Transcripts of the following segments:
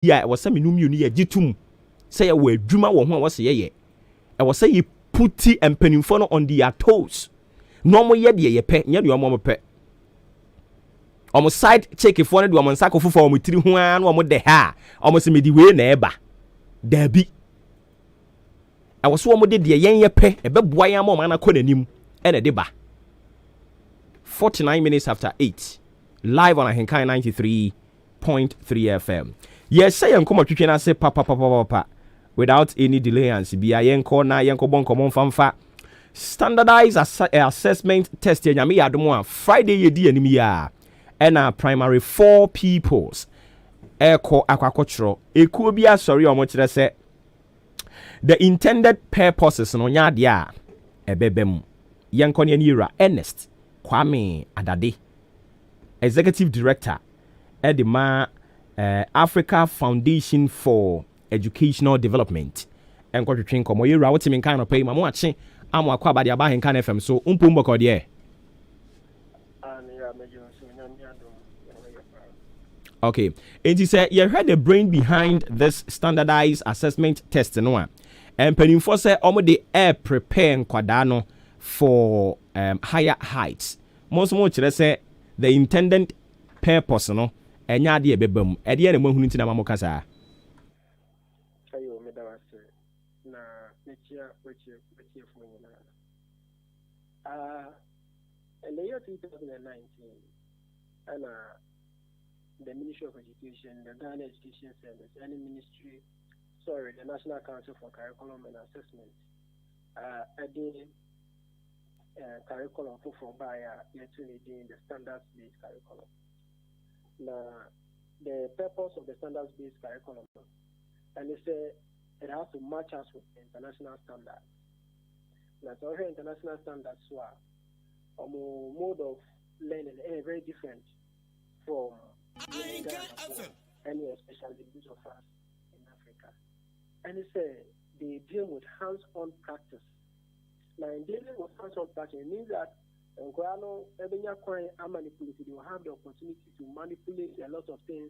Yeah, was some minimum you jitum. Say we Juma was ye. I was say you put and penny phone on their toes. No more ye ye pet, your mama pet. Almost side check if one of them on sack of form with 3 1 with the hair. Almost a midway neighbor. There be. I was one with the yen ye pe, a beb wire mom and a codenim, and a deba. 49 minutes after 8. Live on a Henkai 93.3 FM. Yes, say and come up to say papa without any delay and be a yenko na yenko bon common fanfa. Standardized assessment test yami adumwa Friday yedi enimiya. And primary 4 peoples. Eko aquaculture. Ekubia sorry or much say the intended purposes no nyadia ebebem. Yenko nira Ernest Kwame Adade, Executive Director at the Africa Foundation for Educational Development. And got to train come you route him in kind of pay my watching. I'm a quabadi about in kind of FM. So umpumbo yeah. Okay, and he said you heard the brain behind this standardized assessment test no one. And Peninfo said the air prepare Quadano for higher heights. Most say the intended purpose no enya de bebam e de na mahunu ntina mamokasa ayo medawase na nechia weche fonyina in the year 2019 and the Ministry of Education, the Ghana Education Service, and the National Council for Curriculum and Assessment curriculum for by the standards-based curriculum. Now, the purpose of the standards-based curriculum, and they say it has to match us with international standards. Now, so here international standards are mode of learning very different from any especially those of us in Africa. And they say they deal with hands-on practice. Now, in dealing with hands-on practice, it means that they will have the opportunity to manipulate a lot of things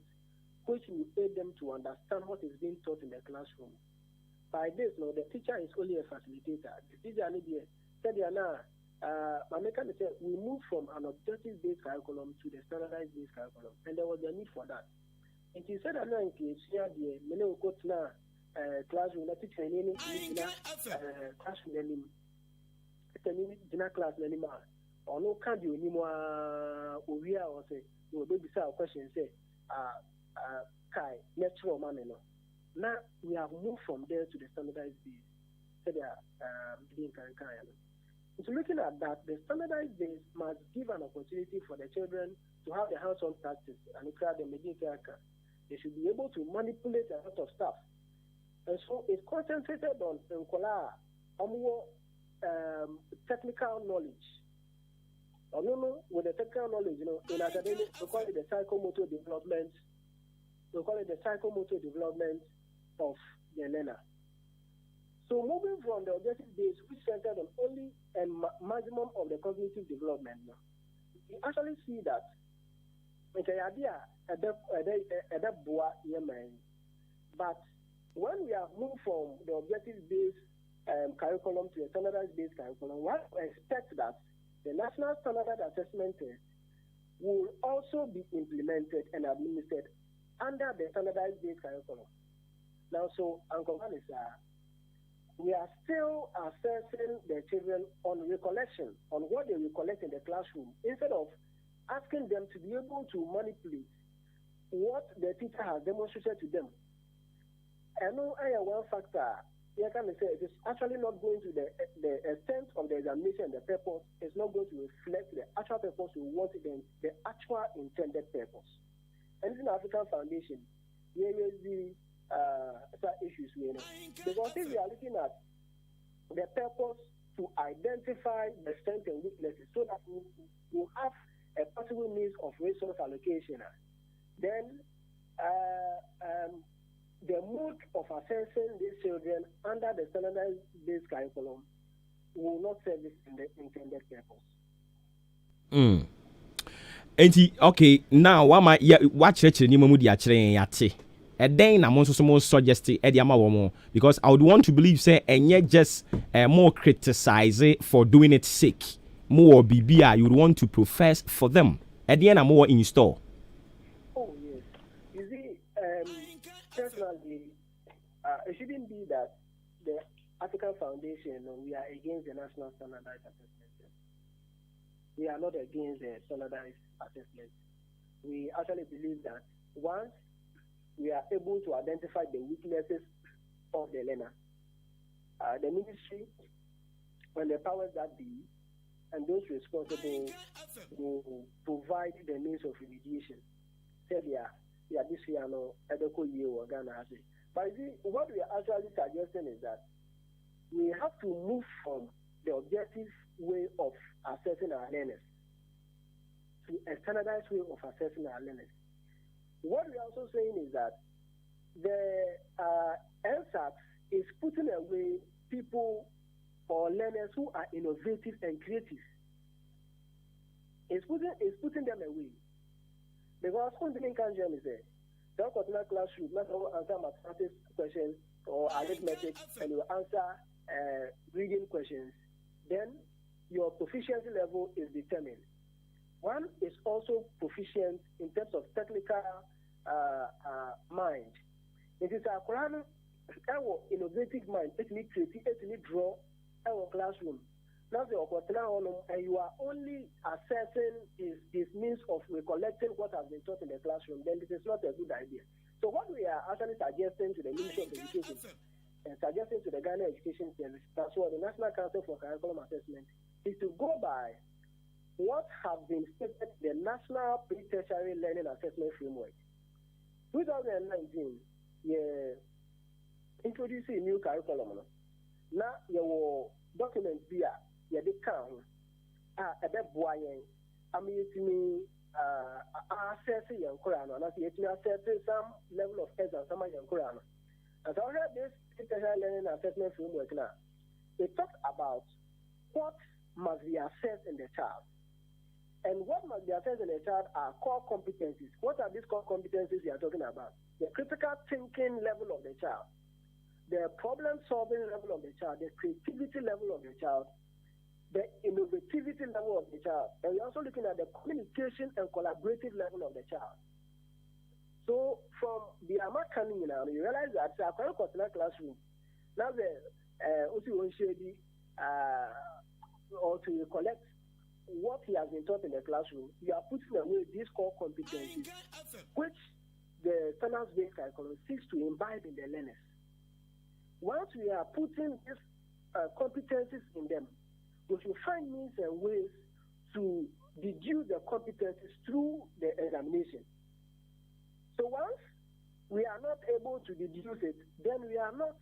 which will aid them to understand what is being taught in the classroom. By this, no, the teacher is only a facilitator. The teacher said, we moved from an objective-based curriculum to the standardized-based curriculum, and there was a need for that. And he said, classroom, class anymore. Or no can't you anymore? We are or say, no baby a question say, Kai, natural man. Now we have moved from there to the standardized base. So they are so looking at that, the standardized base must give an opportunity for the children to have the hands-on practice and they should be able to manipulate a lot of stuff. And so it's concentrated on technical knowledge. Or with the technical knowledge, in academics, we call it the psychomotor development. We call it the psychomotor development of the learner. So moving from the objective base, which centered on only a maximum of the cognitive development, we actually see that the idea but when we have moved from the objective-based curriculum to a standardized-based curriculum, one expects that the national standardized assessment will also be implemented and administered under the standardized-based curriculum. Now, so Uncle Vanis, we are still assessing the children on recollection, on what they recollect in the classroom, instead of asking them to be able to manipulate what the teacher has demonstrated to them. I know I have one factor. Here can say it is actually not going to the extent of the examination and the purpose is not going to reflect the actual purpose we want the actual intended purpose. And in the African Foundation, there is the issues because if we are looking at the purpose to identify the strengths and weaknesses so that we will have a possible means of resource allocation, then the mode of assessing these children under the standardized based curriculum will not service in the intended purpose. Okay, now what church ni mamu di achire yate then I'm also more suggest because I would want to believe say and yet just more criticize it for doing it sick. More BBI you would want to profess for them. At the end I'm more in store. Oh yes. You see, personally, it shouldn't be that the African Foundation we are against the national standardized assessment. We are not against the standardized assessment. We actually believe that once we are able to identify the weaknesses of the learner, the ministry and the powers that be and those responsible will provide the means of remediation. But you see, what we are actually suggesting is that we have to move from the objective way of assessing our learners to a standardized way of assessing our learners. What we are also saying is that the NSAT is putting away people or learners who are innovative and creative. It's putting them away. Because something can is there. Don't continue classroom, not answer mathematics questions or arithmetic, and you answer reading questions. Then your proficiency level is determined. One is also proficient in terms of technical mind. It is a Quran, our innovative mind, it needs creative, it needs draw our classroom. Now and you are only assessing his means of recollecting what has been taught in the classroom, then this is not a good idea. So what we are actually suggesting to the Ministry of Education and suggesting to the Ghana Education Service, that's what the National Council for Curriculum Assessment, is to go by what have been stated in the National Pre-Tertiary Learning Assessment Framework. 2019, introducing a new curriculum. Now, your document here, you count a bit boy. I mean, to me, assessing young Korean, and assessing some level of heads and some young Korean. And so, I have this Pre-Tertiary Learning Assessment Framework now. It talks about what must be assessed in the child. And what must be assessed in a child are core competencies. What are these core competencies we are talking about? The critical thinking level of the child, the problem-solving level of the child, the creativity level of the child, the innovativity level of the child, and we're also looking at the communication and collaborative level of the child. So from the American, you realize that our current classroom, now the or to collect what he has been taught in the classroom, you are putting away these core competencies, which the standards-based curriculum seeks to imbibe in the learners. Once we are putting these competencies in them, we should find means and ways to deduce the competencies through the examination. So once we are not able to deduce it, then we are not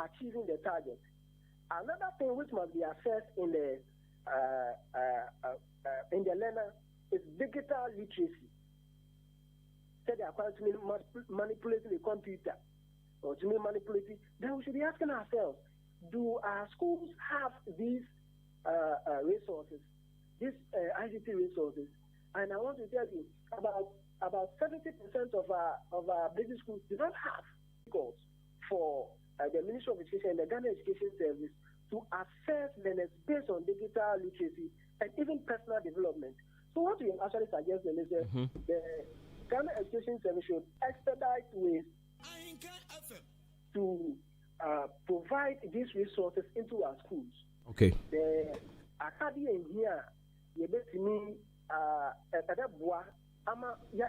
achieving the target. Another thing which must be assessed in the learner is digital literacy. Say they are going to manipulating the computer or to manipulating, then we should be asking ourselves, do our schools have these resources, these ICT resources? And I want to tell you, about 70% of our basic schools do not have goals for the Ministry of Education and the Ghana Education Service to assess learners based on digital literacy and even personal development. So what we actually suggest is that the Ghana Education Service should expedite ways to provide these resources into our schools. Okay. The academy in here,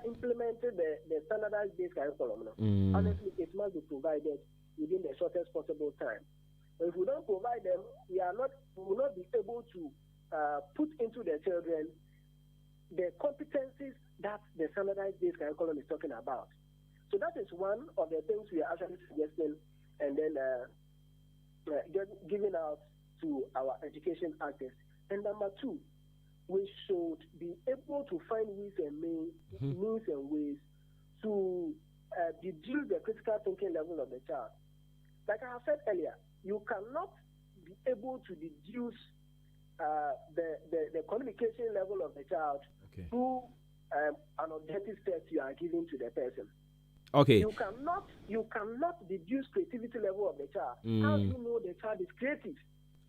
implemented the standardized based curriculum. Honestly, it must be provided within the shortest possible time. If we don't provide them, we will not be able to put into the children the competencies that the standardized based curriculum is talking about. So that is one of the things we are actually suggesting and then giving out to our education actors. And number two, we should be able to find means and ways to deduce the critical thinking level of the child. Like I have said earlier, you cannot be able to deduce the communication level of the child through an objective test you are giving to the person. Okay. You cannot deduce creativity level of the child. How do you know the child is creative?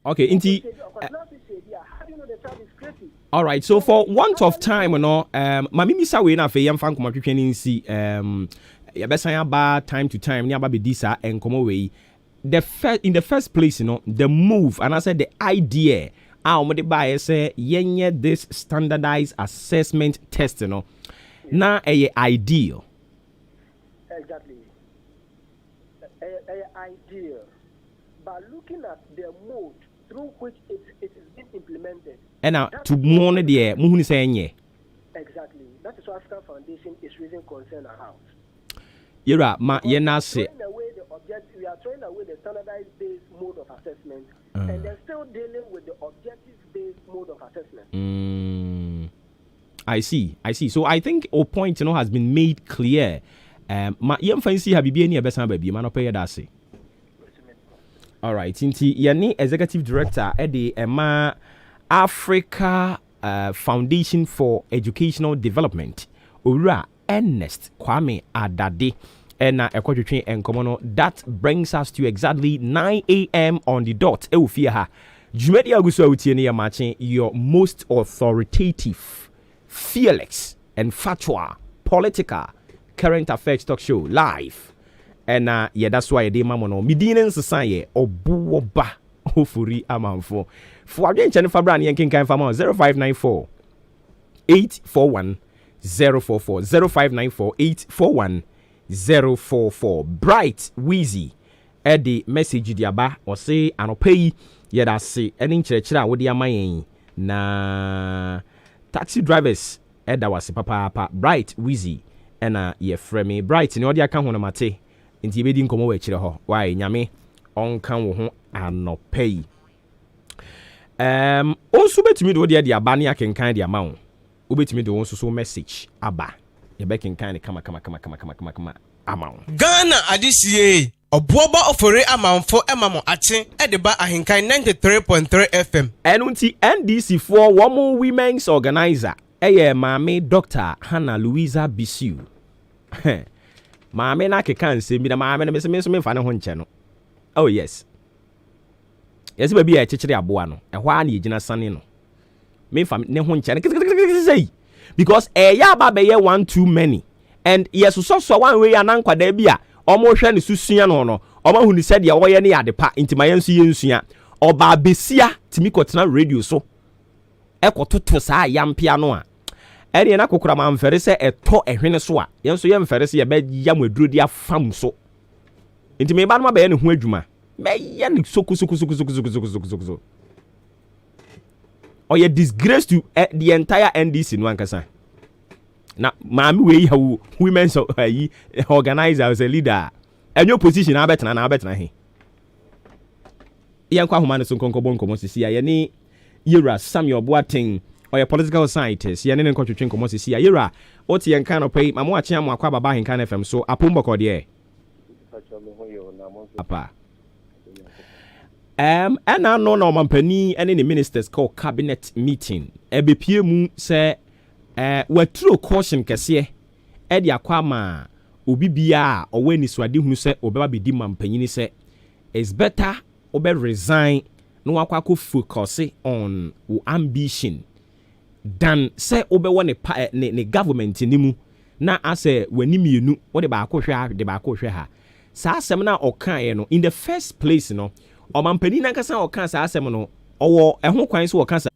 Okay, how do you know the child is creative? All right, so for want of time, mami misa we na fe yam fan koma twetwe ni si ya besan aba time to time ni aba be disa enkomo we in the first place, the move and I said the idea how the buyer say yenye this standardized assessment test, na ideal. Exactly. Ideal. But looking at the mode through which it is being implemented. And now to monitor the muhuni say yenye. Exactly. That is what African Foundation is raising concern about. Yura ma yena say we are throwing away the standardized based mode of assessment and they're still dealing with the objective based mode of assessment. I see. So I think our point has been made clear. Ma yem fancy habibi any besan baby man pay that say. All right, inti yani executive director Eddie Emma Africa Foundation for Educational Development. Ura Ernest Kwame Adade. That brings us to exactly 9 a.m. on the dot. Your most authoritative, fearless, and factual political current affairs talk show live. And that's why they mamono Midinen Society Obuoba Ofori Amanfo. For again Jennifer Brand Yankin 0594 841 044 0594 841 044. Bright Wheezy Eddie message diaba or say anopai yeda say any chira wodi amayen na taxi drivers eda wase papa Bright Wheezy ena ye frame Bright ni odi aka ho na mate nti bedi nkomo wa chire ho why nyame onka wo ho anopai also betimi do odi aba ne akenkan de ama wo obetimi do so message aba yebɛkin kan kama amount Ghana adisiye Obuoba Ofori Amanfo emamo ache edeba ahinkan 93.3 FM enunti NDC for woman women's organizer maame Dr. Hannah Louisa Bisiu maame na keka nsem bi na maame na me so me fa ne ho nche no oh yes ba bi chechire aboa no ehwa na yegina sane no me fa ne ho nche no because ya ba be ye one too many and yes so one way anankwada bia omo hwe ne susua no omo hu ni said ye woye ne yade pa intima yensu yensua oba besia timi kotena radio so ekototo saa yampia no a ene na kokora ma mfere se eto ehwene so a yenso ye mfere se ye be ya mwaduro dia fam so intime ba no ma be ye ne ho adwuma be ye ne soku or ye disgrace to the entire NDC no ankasa na maami we ha women's organizer as a leader enyo position na betena he yankwa homa ne so nkonkobo sisi ya ne Yera Samuel Boateng or political scientist ya ne nkotwetwe nkomo sisi ya Yera oti yanka no pay mamo ache amo akwa baba hinka FM so apombo de apa and I know no mampani and any ministers call cabinet meeting ebepie mu se what true caution kese e dia kwa ma obi bia oweni swade hunu se obeba bedi mampanyini se it's better obe resign no akwa focus on ambition than say obe won ne government ni mu na ase wani mienu wo de ba akwo ha sa asem na okan no in the first place no omampani na nkasa okan sa asem no owo ehho kwan so okan sa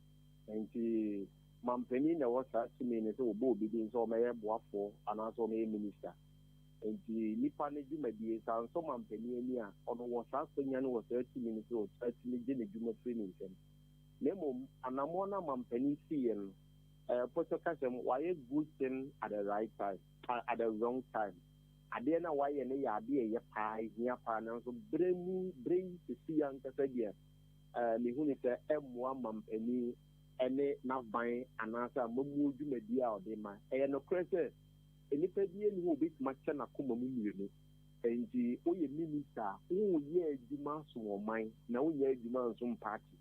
nti mampani na wasa timi ne so obo obi din so meye boafo anaso meye minister nti nipa ne di madie san so mampani ani a ono wasa sonya no wasa timi ne so timi je ne dwuma training kem nemo anamo na mampani cn poto kasem why good thing at the right time at the wrong time ade na why ne ya ade ye pa hia pa na so brain to see an kasadia me hu ni se emwa mampani ene na ban anasa mamu dwumadi a ode ma no krese enipa bi eni ho bit macha na koma mu mienu enji oye minister wo ye adwuma so oman na wo ye adwuma so party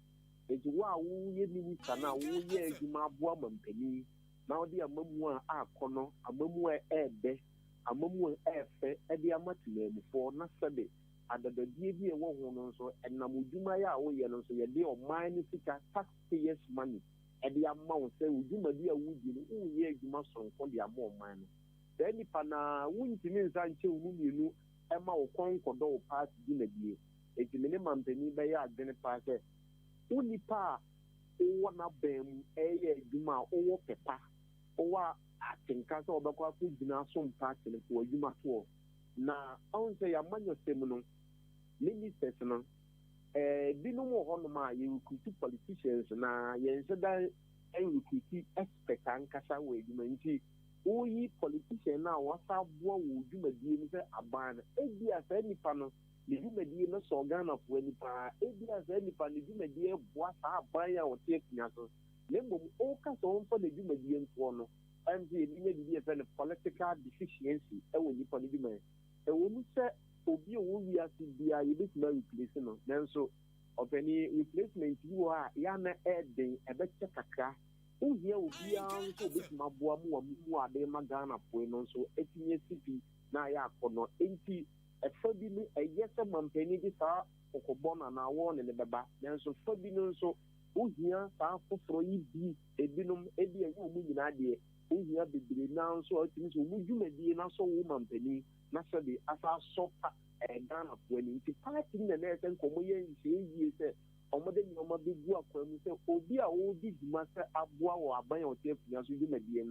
enji wa wo ye minister na wo ye adwuma aboa mampani na ode amamu a akono amamu ebe amamu efe edi amatinemu for na sebe adadadie bi ewo ho no so enam udwuma ya wo ye no so ye de oman ni sika taxpayers money edi amma wo se udwuma bi a wudi no wo ye adwuma sonko de amma oman no then nipa na wuntimi nsa nche wo mienu ema wo konkodo wo part di na die eti me ne mampani be ya adwene pa se unipa o na bem eye adwuma o pepa o atinka so obekwa ku gina so mpaati ne ko adwuma to na on say amanyo sem no ministers no binu mo ho no ma ye recruit politicians na ye nseda recruit expert ankasa we adwuma nti oyi politician na wasa bo wo adwuma die ni se aban ebi asa nipa no ne adwuma no so Ghana fo nipa ebi asa nipa ne adwuma die bo asa aban ya o tie knya so le mbom o ka so on fo ne adwuma die nko no MZ be a political deficiency. I will be polygamy. A woman said, Obi, we are to be a bit more replacement. Then so, of any replacement, you are Yana Edding, a better kaka. Who here will be on so bit Mabuamu, de Magana, Pueno, so 18 years city, Naya, for no 80, a Fabini, a yes, a man penny this hour, Okobona, and I won in the Baba. Then so Fabino, so who here, for ye be a binum, a dear woman idea. Here be now so it means would you maybe not so woman penny, not so the as our sofa and Ghana when it's parting the net and come here years or more than your mother work when we say, oh, dear, old big master abwa or buy or tape as you do maybe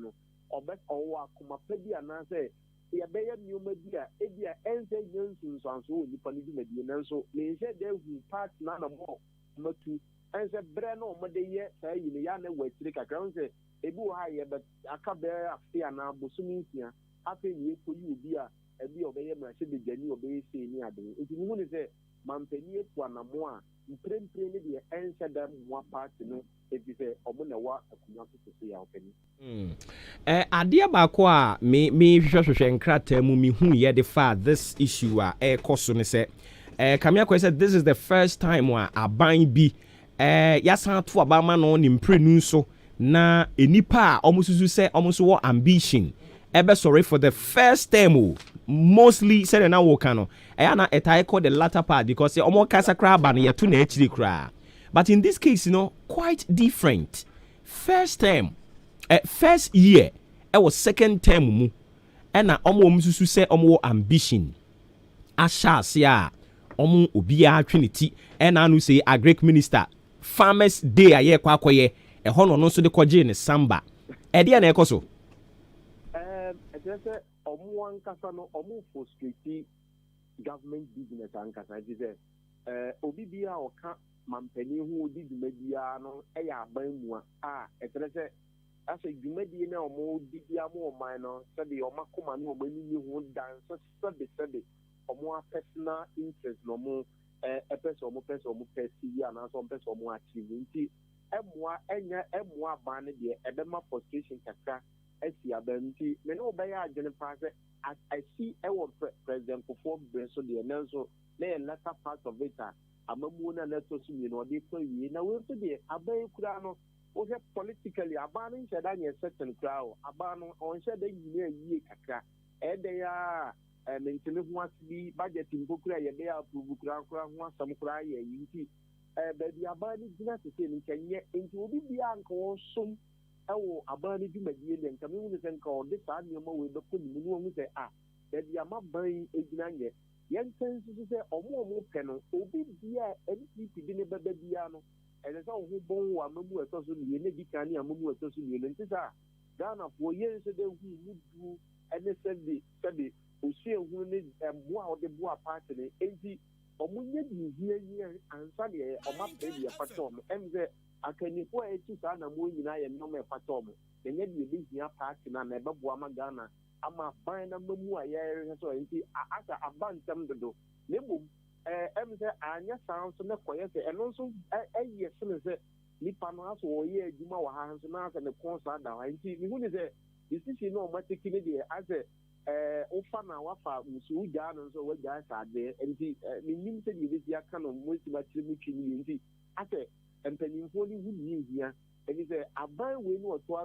or bet or come up and I say, yeah, bay new media, Edia, and say Johnson, so you can do maybe so they said they will part none more, but to answer Breno, Mother yet say in the Yana way to take a ground say. Ebu higher, but I can't bear a fear now, Bosuminia. I think you for you be a be obey my city, Jenny obey say near the. If you want to say, Mampany, one more, you print the answer them one part, you know, if you say, Obuna, what I could not see our penny. Adia Bakwa, me, Shosha and Crater, Mumi, who ye defer this issue, Cosune said, Kamia said, this is the first time where I bind be, Yasan to Abama on in Prenuso. Na enipa almost say almost what ambition ebe sorry for the first time mostly said na wokano na etai call the latter part because omo kasa kra ba na yetu na echiri kra but in this case quite different first term first year was second term mu na omo mususu say omo ambition ashase a omo obi a twiniti na anu say agric minister farmers day aye kwa akoye a honor no so de kwaje ne samba e de na ekoso just omo ankasa no omo frustrate government business ankasa it is obi bia oka mampani hu odi dwumadia no e ya aban mu a etrese asa dwumadie na omo di bia mo oman no se de omo akoma no omo ni hu dan so sebe omo personal interest no mo person omo ya na so person omo achieve nti emwa enya emwa ban de ebema frustration kakra asi abanti me no be ya agene pa se I see president Kofo Benso de nanso na latter part of it amamu na leto su mi no de fa wi na we so de aban kura no o he politically aban nche da nye certain kura o aban no on she da yie kakra e de ya mentene ho asbi budget mbokura ye be ya approve kura ho asam kura ye yinti baby abani gina to say nkenye enti obi bia nko som ewo abani dwumadie le nka me hu se nka o de saa nneema we be ko ni mu hu se baby amaban egina nye yenten su se omo pe no obi bia NPP bi ne baba bia no ele sa ho bon wa mamu eto so ni ne bi kan ni amamu eto so ni nti sa Ghana fo yen se de hu mudu ene sebe o sie hu ne boa o de boa party ne enti omunye di ansa de oma pedi afatom emze akanifo echi sa na mo nyina ye no me afatom enye de bi hia party na na ebeboa ma Ghana ama ban na mamu aye so enti asa abantam dodo nebom emze anya sound so na koye se eno so eye se nipa no aso wo ye adwuma wa ha so na asa ne konsa da ha enti mi hu ni se decision no matiki ne de ase ofa na wafa musu uja no so waja sa de enti minim se de bi aka no mosi ba tiri mu twini enti ase empanimfo ni hu ni hia enti se aban we no to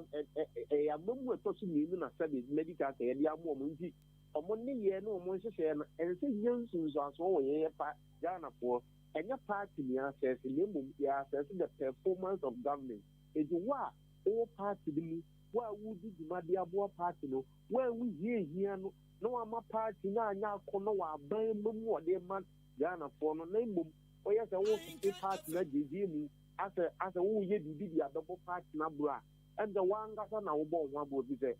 amamu to so ni na sabe medical say de amo mo enti ọmọdé yẹn ní ọmọ nhyehyẹ no ẹnsẹ yẹ nsunsuaso wọ yẹn pa Ghana for ẹnyẹ party ni access ní emu yẹ access the performance of government èdè wà ó party ni mu wà á wú di dwumadi aboa party no wà á wú yie yie no na wà á ma party náà anya akọ na wà á ban mu ọdẹ ma Ghana for no na emu ó yẹ sẹ wọ́n fi party náà gyegye mu asẹ wọ́n yẹ bìbí di abẹ́bọ̀ party náà bro a ẹnjẹ wọ́n ankasa na wọ́n bọ̀ wọ́n abọ́ bi sẹ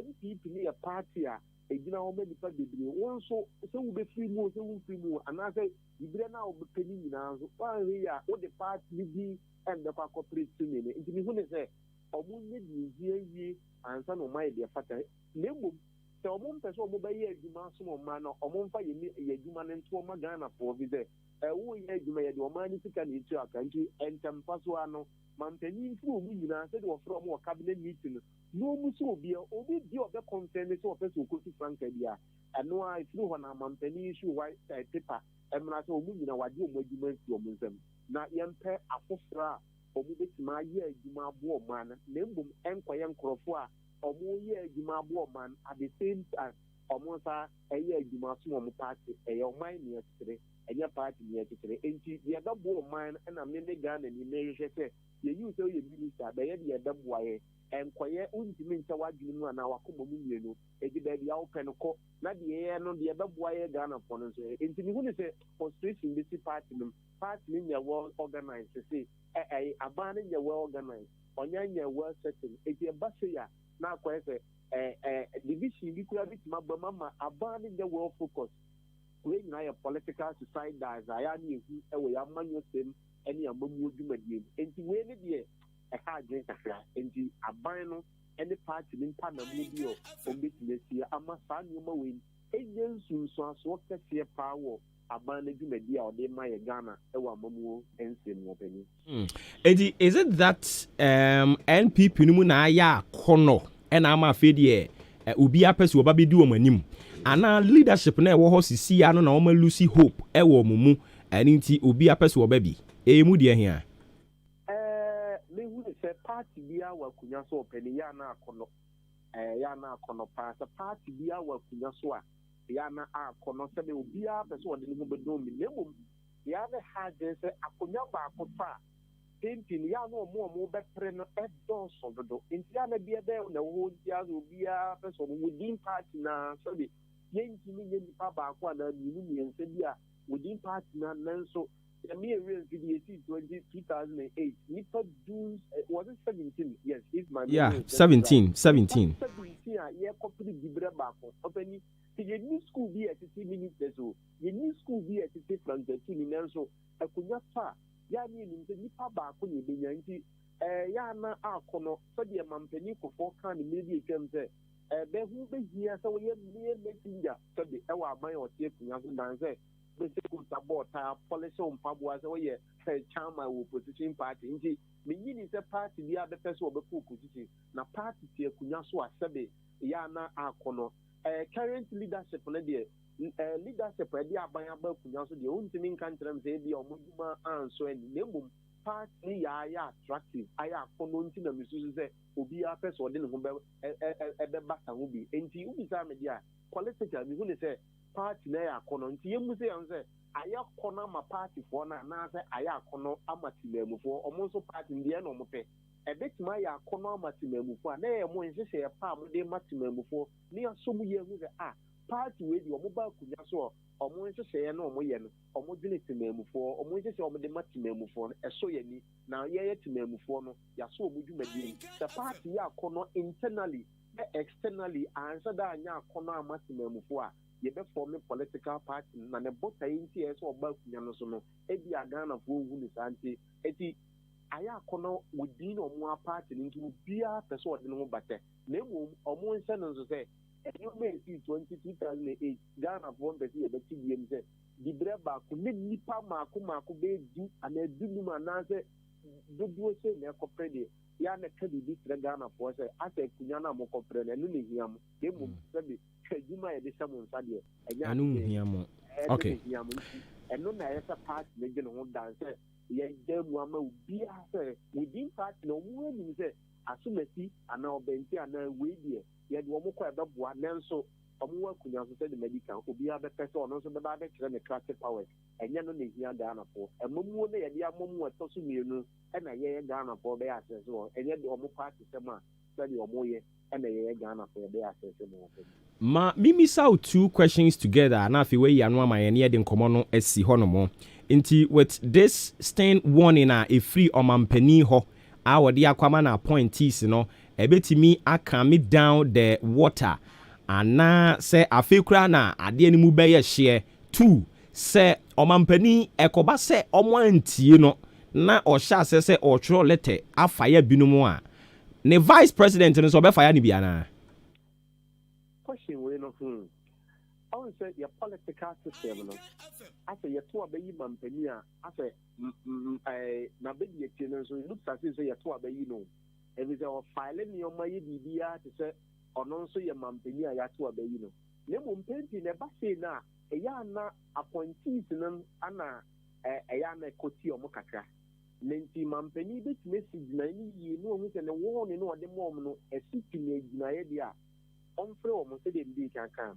NPP ni yẹ party a egyina hɔ ma nipa bebree wɔn nso sɛ wobɛfiri mu sɛ womfiri mu anaasɛ bibire no a wobɛpɛ no nyinaa nso woanhwɛ yi a wode party no bi ɛndɛkɔ akɔpere tumi no nti mehu ne sɛ ɔmo nyɛ deɛsie awie ansa na ɔma yɛ deɛ fata na mmom sɛ ɔmo mpɛ sɛ ɔmo bɛyɛ adwuma som ɔma no ɔmo mfa yɛ adwuma no nto ɔma Ghanafoɔ bi sɛ woyɛ adwuma yɛde ɔma no sika na ɛtu aka nti ɛntɛmfa so a no mampanyin firi ɔmu nyinaa sɛde wɔfrɛ ɔmo wɔ cabinet meeting no n'omu sɛ obi di ɔbɛ kɔntɛn sɛ ɔpɛ sɛ ɔkɔsi franka bi a ɛno a ɛfiri hɔ na mampanyin issue white paper ɛmena sɛ ɔmu nyina wagye ɔmo adwuma nsi ɔmo nsam na yɛmpɛ afoforɔ a ɔmo bɛtumi ayɛ adwuma aboɔ ɔman no na mmom ɛnkɔyɛ nkurɔfoɔ a ɔmo yɛ adwuma aboɔ ɔman at the same time ɔmo nsa ɛyɛ adwuma so ɔmo party ɛyɛ ɔman nea titire ɛnyɛ party nea titire nti deɛ ɛbɛboa ɔman no ɛna me ne Ghana ni na ɛhwehwɛ sɛ yɛyi sɛ ɔyɛ minister bɛyɛ deɛ ɛbɛboa yɛ nkɔyɛ wontumi nkyɛ w'adwene mu anaa wakɔmmɔ mu mmienu ɛdi baabi a wopɛ no kɔ na deɛ ɛyɛ no deɛ ɛbɛboa yɛ Ghanafoɔ no nso nti mehu ne sɛ frustration bɛsi party no party no nyɛ well organized sɛ aban no nyɛ well organized ɔnyɛ nyɛ well settled ɛti ɛba sɛ a na akɔyɛ sɛ division bi kura bitumi aba mu ama aban no nyɛ well focused wei nyinaa yɛ political suicide a yɛa ne ɛhu ɛwɔ yɛ amanyɔsɛm ɛne amamuo dwumadie mu nti wei ne deɛ ɛha adwene kakra nti aban no ɛne party ne mpa na mu bi ɔmbɛtumi asie ama saa nneɛma wei ɛnyɛ nsunsuasoɔ kɛseɛ paa wɔ aban no dwumadi a ɔde ma yɛ Ghana ɛwɔ amamuo nsɛm wɔ pani. Enti is it that NPP no mu na ayɛ akɔnɔ ɛna ama afei deɛ obi apɛ sɛ ɔba bɛdi wɔn anim anaa leadership na ɛwɔ hɔ sisi ano na wɔn lose hope ɛwɔ wɔn mu ɛne nti obi apɛ sɛ ɔba bi ɛmu deɛ hia. Sɛ party bi a wɔ akonnwa so ɔpɛni yɛ ana akɔnɔ paa sɛ party bi a wɔ akonnwa so a yɛ ana akɔnɔ sɛdeɛ obiara pɛ sɛ ɔde ne ho bɛdɔn mi na mmom yɛ ana ha adwene sɛ akonnwa baako fa a pempin yɛ ana ɔmo bɛpere no ɛdɔɔso dodo nti yɛ ana bi ɛbɛyɛ na wɔwɔ ntia sɛ obiara pɛ sɛ ɔmo wodin party na sɛdeɛ yɛntumi nyɛ nipa baako a na mmienu mmiɛnsa bi a wodin party na nanso the mere real video 2008 Nipa June was it 17? Yes, he's my 17 yeah, copy the Gibre back open you new school be at 60 minutes so you new school be at 60 from 13 minutes so I could not far ya mean Nipa back on you be yanti ya na akono so the mampeni ko for can maybe came say be who be here so we messenger so the our man or tape and say basically support policy on Pabua so yeah chama opposition party nti menyini se party bi abepɛ so obɛkɔ opposition na party tie kunya so asɛbe ya na akono current leadership na de leadership ade aban aba kunya so de ontimi nka ntrem se bi omuduma anso ani nemum party ya attractive aya akono nti na misusu se obi apɛ so de ne ho be bata ho bi nti ubi sa me dia political mi hu ne se party na ya kono nti yemu se yan se aya kono ma party for na se aya kono amatimamu for omo so party ndie no mo pe ebetima ya kono amatimamu for na ye mo nhyehyɛ pa mo de matimamu for ne asomu ye hu se party we di omo ba kunya so omo nhyehyɛ na omo ye no omo dwene timamu for omo nhyehyɛ omo de matimamu for eso ye ni na ye timamu for no ya so omo dwumadi the party ya kono internally externally answer da anya kono amatimamu for you be form a political party na ne bota inti eso oba kunya no so no e bi Ghana fo wu ni santi eti aya kono within omo party nti bia person ode no bate na emu omo nse no so say you may see 2008 Ghana fo be see e be tibiem say di breba ko ne nipa maako be du ana du mu na say dodo say na kopre ya na kadi bi tre Ghana fo say asa kunya na mo kopre na no ne hiam emu sabi adwuma yɛ de hyɛ mo nsa deɛ ɛno nhia mo okay ɛno na ɛyɛ sɛ party na gye ne ho dan sɛ yɛda mu ama obiara sɛ within party na ɔmo anim sɛ asomasi anaa ɔbɛnti anaa wei deɛ yɛde wɔn kɔ ɛbɛboa nanso Omuwa kunya so the medical obi abe person no so be ba be kire me classic powers enye no na hia Ghana for emomu na ye dia momu etoso mienu e na ye Ghana for be access so enye de omu party sema so de omu ye e na ye Ghana for be access mo. Ma mimi saw two questions together na fi we yanu ama ye ne de nkomo no asi ho no mo. Nti with this stern warning a free omampani ho a wode akwama na appointees no ebetimi aka me down the water ana se afekura na ade ni mu beye hye 2 se omampani ekoba se omo antie no na o sha se o tworo letter afaya binumu a ne vice president no so be fire ni bia Question we no I would say your political system no I say your two abayi mampani a I say na be die tino so look as say your two abayi no e be say o file ni o mayi bibia to say ono nso ye mampani a ya two abayi no ne mo mpenti ne ba say na e ya na appointees no ana e ya na koti o mo kakra nenti mampani be time sigina ni yi no hu se ne wo ne no de mom no e sitime gina ye dia onfre o mo se de ndi kan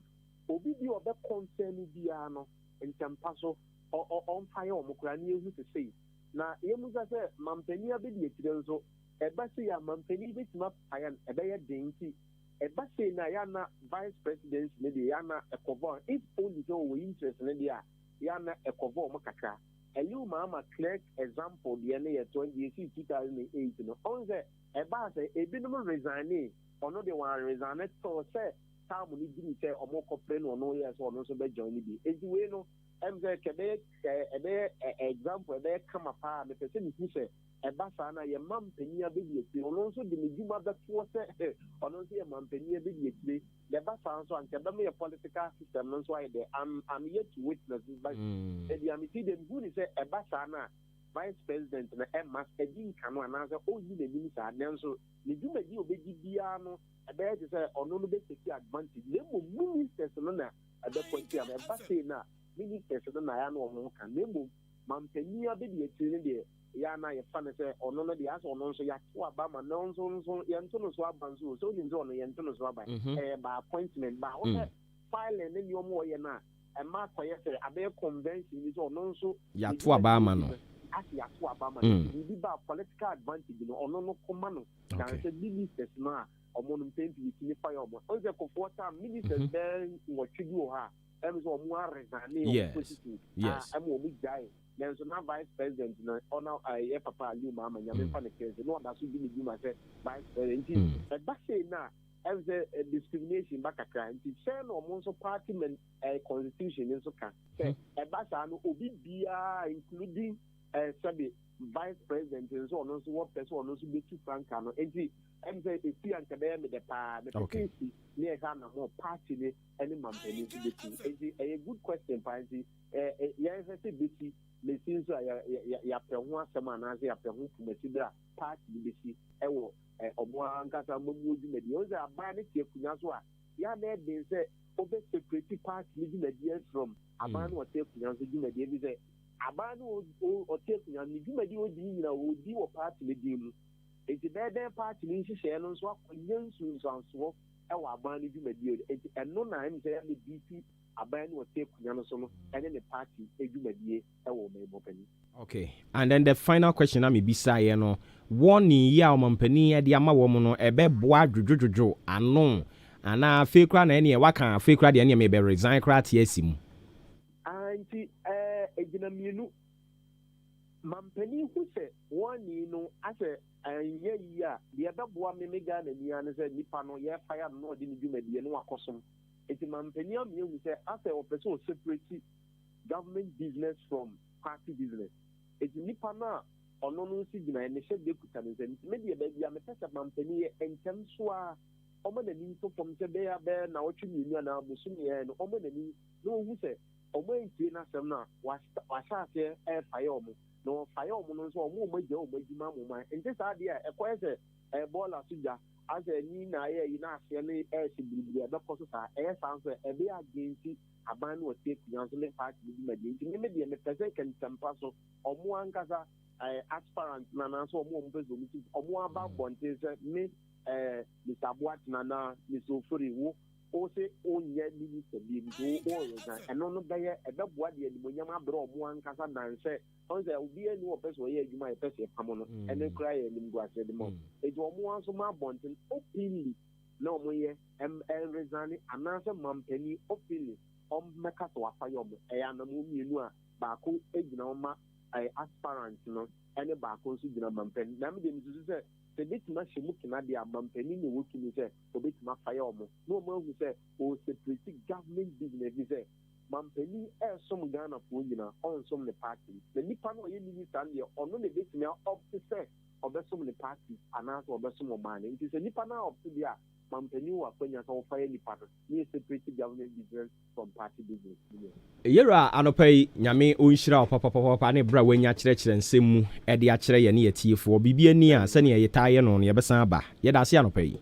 obi bi obe concern bia no entampa so on fire o mo kura ni ehu se sei na yemu se mampani abedi etire nso e ba se ya mampani be tima payan e be ye denki e ba se na ya na vice president ne de ya na ekovo if only so we interest ne de ya na ekovo mo kakra you mama clear example the year 2008 no on say e ba say e bi no resign ono de wan resign to say time ni gini say omo kopre no no yes ono so be join bi ezi we no em say kebe example be come pa me pese ni say e ba sa na ye mampani abedi eti ono so de meduma be to say ono so ye mampani abedi eti the ba sa so anke be me political system no so dey I'm yet to witness this but the amity dem who say e ba sa na vice president na Emma Edin Kano anase o yi na minister anenso ne dwumadi obedi bia no ebe ye say ono no be take advantage le mo ministers no na ebe point am eba say na ministers no na ya no ho kan le mo mampani abedi etire de ya na ye fa ne say ono no de aso ono nso ya to aba ma no nso ye nto no so aba nso so ni nso ono ye nto no so aba ba appointment ba o file ne ni omo ye na e ma koye say abe convention ni so ono nso ya to aba ma no asi ato abama bi ba political advantage no ono no koma no kan say ministers na omo no mpempi ni fire omo on say comforta ministers ben wo twidi o ha em so omo resign o position am omo jai then so na vice president na ona ye papa ali mama nyame fa ne keze no da so bi ni ma say vice president but say na as a discrimination back a crime to say no omo so party men constitution so kan say e ba sa no obi bia including sabi vice president so ono so what person ono so be too franka no enti em say e fi anka be me de pa me pesi ni e ka na mo party ni any mampani so be too enti a good question pa enti ya say beti me sin so ya pe ho asema na say ya pe ho pumati bra party ni besi e wo omo ankasa mamu di medi o say aba ne tie kunya so a ya na e dey say obe security party ni di medi from aba no tie kunya so di medi bi say abanu o take na ni dwumadi odi nyina odi wo party le dim enti beden party ni hihye no so akonye nsunsanso e wo abanu dwumadi enti eno na em say le BP abanu o take kunya no so no ene ne party edwumadi e wo mebo pani. Okay, and then the final question am bisa ye no warning ya omampani ya de ama wo mo no ebe boa dwodwodwo ano ana fekra na ene e waka fekra de ene me be resign kra tie asimu anti ejina mienu mampani hu se woni no ase anye yi a de beboa me mega na ni an se nipa no ye fire no de ni dwumadi no akosom eti mampani am ye hu se ase o person separate government business from party business eti nipa na ono no si gina ne she de kuta ne se me de ba bia me pesa mampani ye entem so a omo na ni so pom se be ya be na otwe mienu na abusum ye no omo na ni no hu se omo enti na sem na wasase fire omo no fire omo no so omo magya omo adwuma moma enti sa de ekoye se bola suja as ni na ye yi na ase ne sibibiri e be koso sa sanso e be agency aban no take yanso le party bi madi enti me de me pese kan tampa so omo ankasa aspirant na na so omo pezo mi omo aba bonte se me Mr. Boat na Mr. Ofori wo say onye minister bi nso o resign eno no be ye ebeboa de animonyam abere omo ankasa dan se on say obi eni o person ye adwuma e person pam no ene kra ye nim guase de mo eji omo anso ma bonten openly na omo ye resign anase mampani openly meka to afa yo mo e ya na mo mienu a baako egina oma aspirant no ene baako nso gina mampani na me de nso se the bit much looking the mampani ni working say the bit ma fire omo no more who say o separate government business say mampani some Ghana for you on some the party the nipa no ye minister there on no the bit me up to say obesom the party and also obesom man it is a nipa na up to there mampani wa kwanya so fire nipa no separate government business from party business yera anopai nyame onhyira papa ne bra wanya kyerɛkyerɛ nsɛm e de akyerɛ ye ne yetiefo bibia ni a sɛ ne yetaye no ne yɛbɛsan aba yɛda ase anopai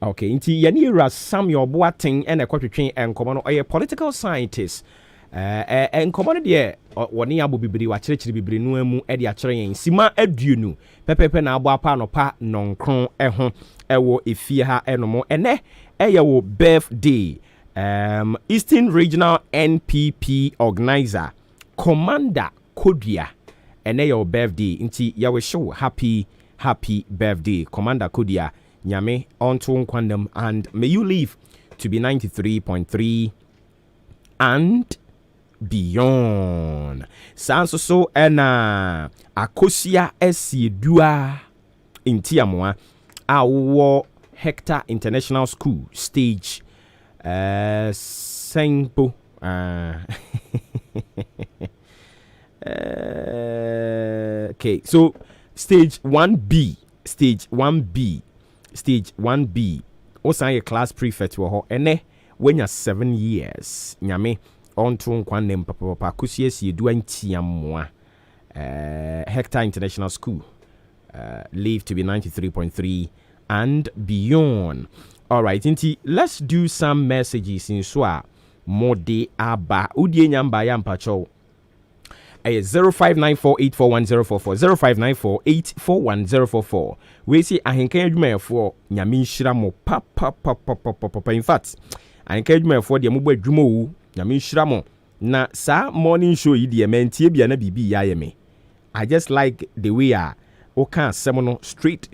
okay nti ye ne yera Samuel Boateng ene kwatwetwe enkomo no ɔyɛ political scientist enkomo no de wɔne abo bibiri wa kyerɛkyerɛ bibiri no amu e de akyerɛ yɛn sima aduonu pepepe na abo apa no pa nonkron ho ɛwɔ efie ha ɛnomo ene ɛyɛ wo birthday Eastern Regional NPP organizer Commander Kodia and your birthday inti yawe show happy birthday Commander Kodia nyame onto kwandam and may you live to be 93.3 and beyond sanso so ena akosia esiedua inti amoa awo Hector International School stage Sengpo okay, so stage 1B osan ye class prefect wo ho ene when you're 7 years nyame onto nkwannem papa kusiesi edu antiamoa Hector International School live to be 93.3 and beyond. All right, inti let's do some messages in swa mode aba udie nyamba ya mpacho 0594841044 0594841044 we see ahenkan adwumayefo nyame nhyira mo papa in fact ahenkan adwumayefo de mo bɔ adwuma wu nyame nhyira mo na sa morning show yi de mentie bia na bibi ya ye me I just like the way o kan semono straight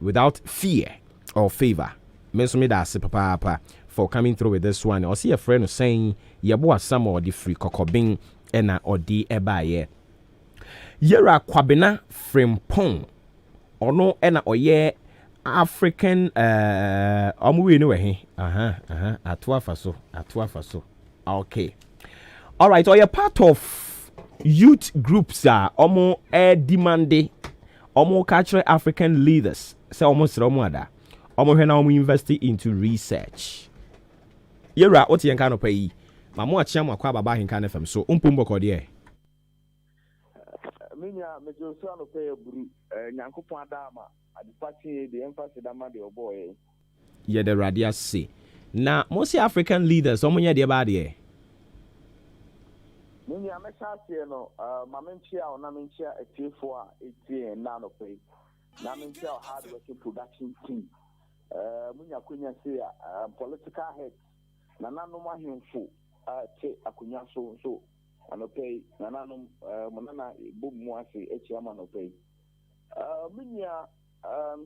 without fear or favor. Menso da se papa for coming through with this one. Or see a friend saying yeboa some or the free kokobin ena or di ebaye. Yera kwabena frimpong ono ena oye African omuwe no he atwa faso okay. All right, or you're part of youth groups omo demande omo cultural African leaders say almost romuada omo hwe na omo invest into research yera oti yen kan no pay mamo achia mo akwa baba hin kan fam so umpumbo kode minya mejoso no pay buru nyankopon adama adipati the emphasis dama de oboy ye the radia say na most African leaders omo nya de ba de minya mechase no mamenchia ona menchia etiefo a etie na no pay na menchia hard working production team munya kunya say political head na nanu mahemfo che akunya so anopay na nanu monana bomu ase echiama no pay munya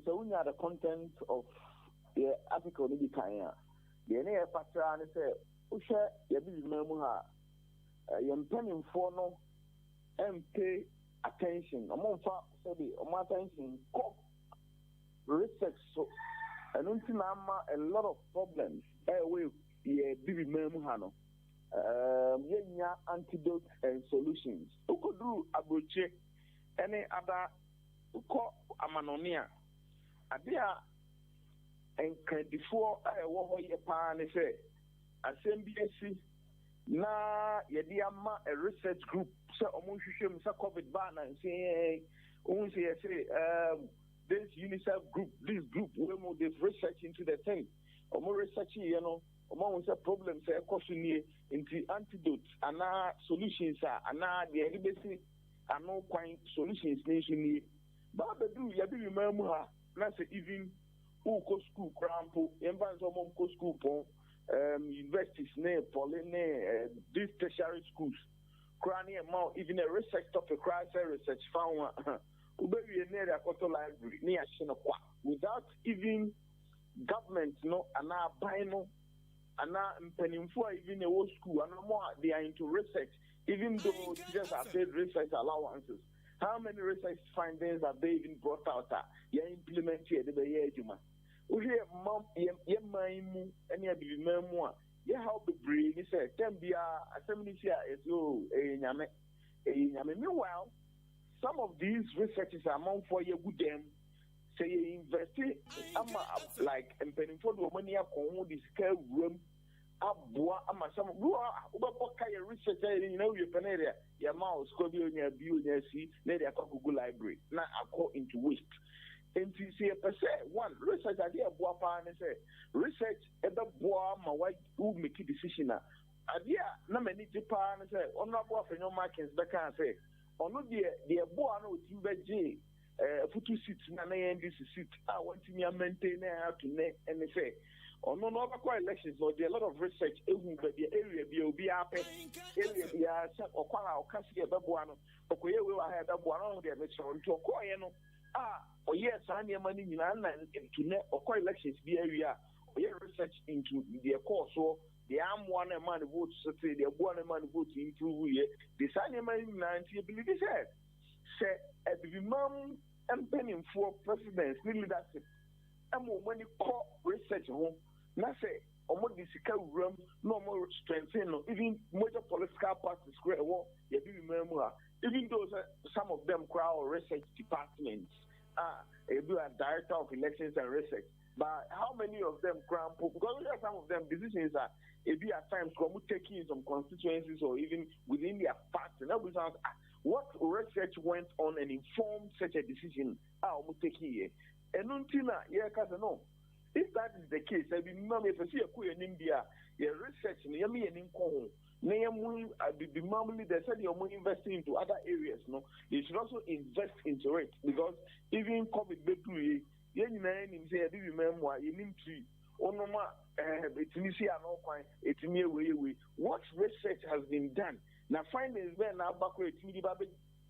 so unya the content of the article ni kan the ne patra ne say uhwe ye bi mamu ha yempanimfo no pay attention omonfa so the attention research so and until now a lot of problems we bibi memu ha no yenya antidote and solutions ukodu abroche any other uko amanonia adia enkadifo wo ho ye pa ne se asembisi na yedi ama a research group so omonhwehwem sa covid ban and say this UNICEF group, this group, we more this research into the thing. Or more research, you know, or say problems, say question into antidotes and solutions and the embassy and no quite solutions nation. But do you remember? Not even who go school crampo, invite some go school pon, universities ne, poly ne, these tertiary schools. Cranny amount, even a research topic, research found Ubebi near the Koto Library, near Shinokwa, without even government, no, and now bino, and now penning for even a whole school, and no more they are into research, even though teachers have paid research allowances. How many research findings have they even brought out? You implement here the year, Juma. We hear mom, ye maimu, and ye be memoir. Ye help the brain, he said, Tembia, assembly here is oh, a yame. Meanwhile, some of these researchers are among for ye good them. Say ye invest like and penning for the money up on this care room. Abua, ama some research, you know, your area, your mouse, Scorpion, your view, your see, let a Google library. Now I go into waste. And to see a per se, one research idea, Boapa, and say, research at the bois, my wife who make a decision. Idea, no many Japan, and say, on not boa for no markets, but can't say, or no, dear boa, no, Timber J, photo seats, and I end this seat. I want to maintain to net, and they say, or no elections, or there are a lot of research, but the area be up, area be or Kwana or Cassia Babuano, or we had a one on the election to acquire. Or yes, I need money in Ireland to net or elections be area, or research into their course, so the arm one man votes, say the one man votes improve the sign money 90 believe it said. Say at the mom and penning for presidents, leadership, and when you call research home. Now say, almost the room, no more strengthening, even major political parties, you remember, even though some of them crowd research departments, you are director of elections and research. But how many of them crown? Because some of them decisions are, maybe at times, taking some constituencies or even within their party. What research went on and informed such a decision? Taking here. And until now, no. If that is the case, I remember if I see a queer in India, your research, Yami and Inco, Name be normally they said you're investing into other areas, no? You should also invest into it because even COVID baby, you say, I remember, you need to, Onoma, it's easy and all fine, it's near way. What research has been done? Now, findings where now backward, it's me,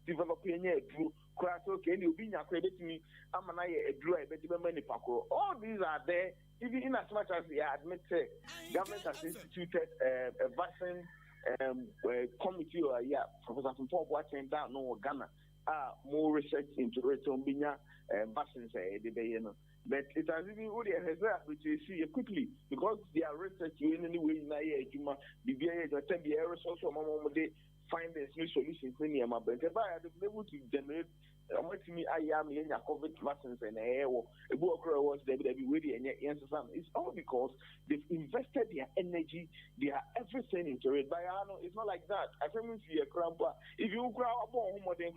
developing a drew. Okay, you'll be accredited to me. I'm an a drew, I bet you many paco. All these are there, even in as much as they admit, government has instituted a vaccine committee or Professor Fumpo watching down no Ghana. More research into Retombina vaccines, but it has even already has that which you see quickly because they are research in any way in a Juma, BBA, the 10 years social moment. Find a new solution for me, but if I had been able to generate, I am in your COVID vaccines and a book was WWE and it's all because they've invested their energy, their everything into it. But it's not like that. I think see a crampa. If you grow up on home, then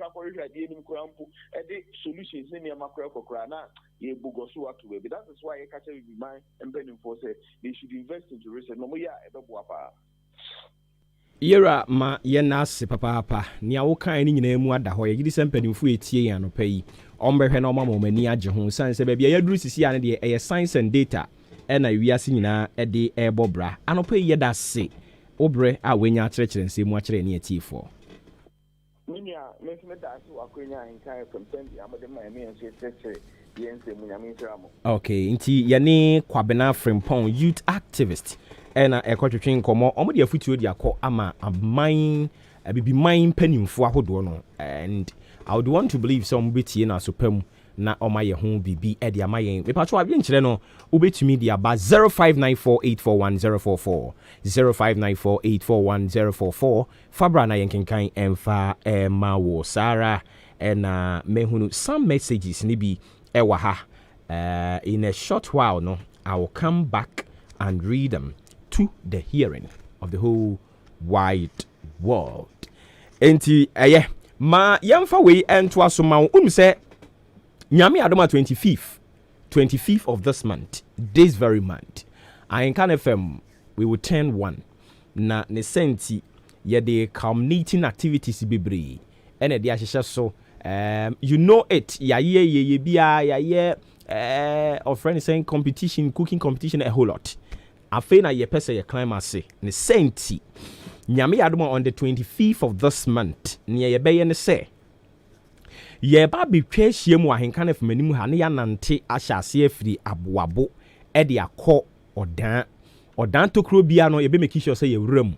the solutions in your macro crana, you book so to it. That is why I catch it with my and Benin for say they should invest into research. No more, Yera ma yenase papa nia wo kan ni nyina mu ada ho ye gidi sempanimfu etie yan no payi ombehwe na omama omani age ho san se bia yaduru sisi ane de eye science and data e na wiase nyina e de ebobra anopayi yeda se obre a wenya akyerɛkyerɛ nsɛm akyerɛ ne atiefo minia mesme da so akwenya nkan from tembi amode ma me nso kyerɛkyerɛ ye nsɛm nyame ntramo. Okay, nti yene Kwabena Frimpong youth activist ena ekotwetwe nkomo omode afutuo di akọ ama aman abibi man panimfo ahodo no and I would want to believe some betie na sopam na omaye ho bibi e di amayen me patcho abye nkyere no obetumi di aba 0594841044 0594841044 fabra na yenkenkan emfa ma wo sara ena mehunu some messages ni bi ewa ha in a short while no I will come back and read them to the hearing of the whole wide world. Enti ma yamfa we ento asoma say nyame adoma 25th of this month, this very month. I can FM we will turn one na ne senti ye de culminating activities bebre ene de ahihye so you know it ye bia ye or friend saying competition, cooking competition a whole lot. I feel na ye pese ye climb ase. Ne senti. Nyame adoma on the 25th of this month. Ni ye be ne say. Ye ba be twa hiem wa henka na famanim ha ne ya nante ahyase afiri aboabo e de akọ odan tokro bia no ye be make sure say ye wuram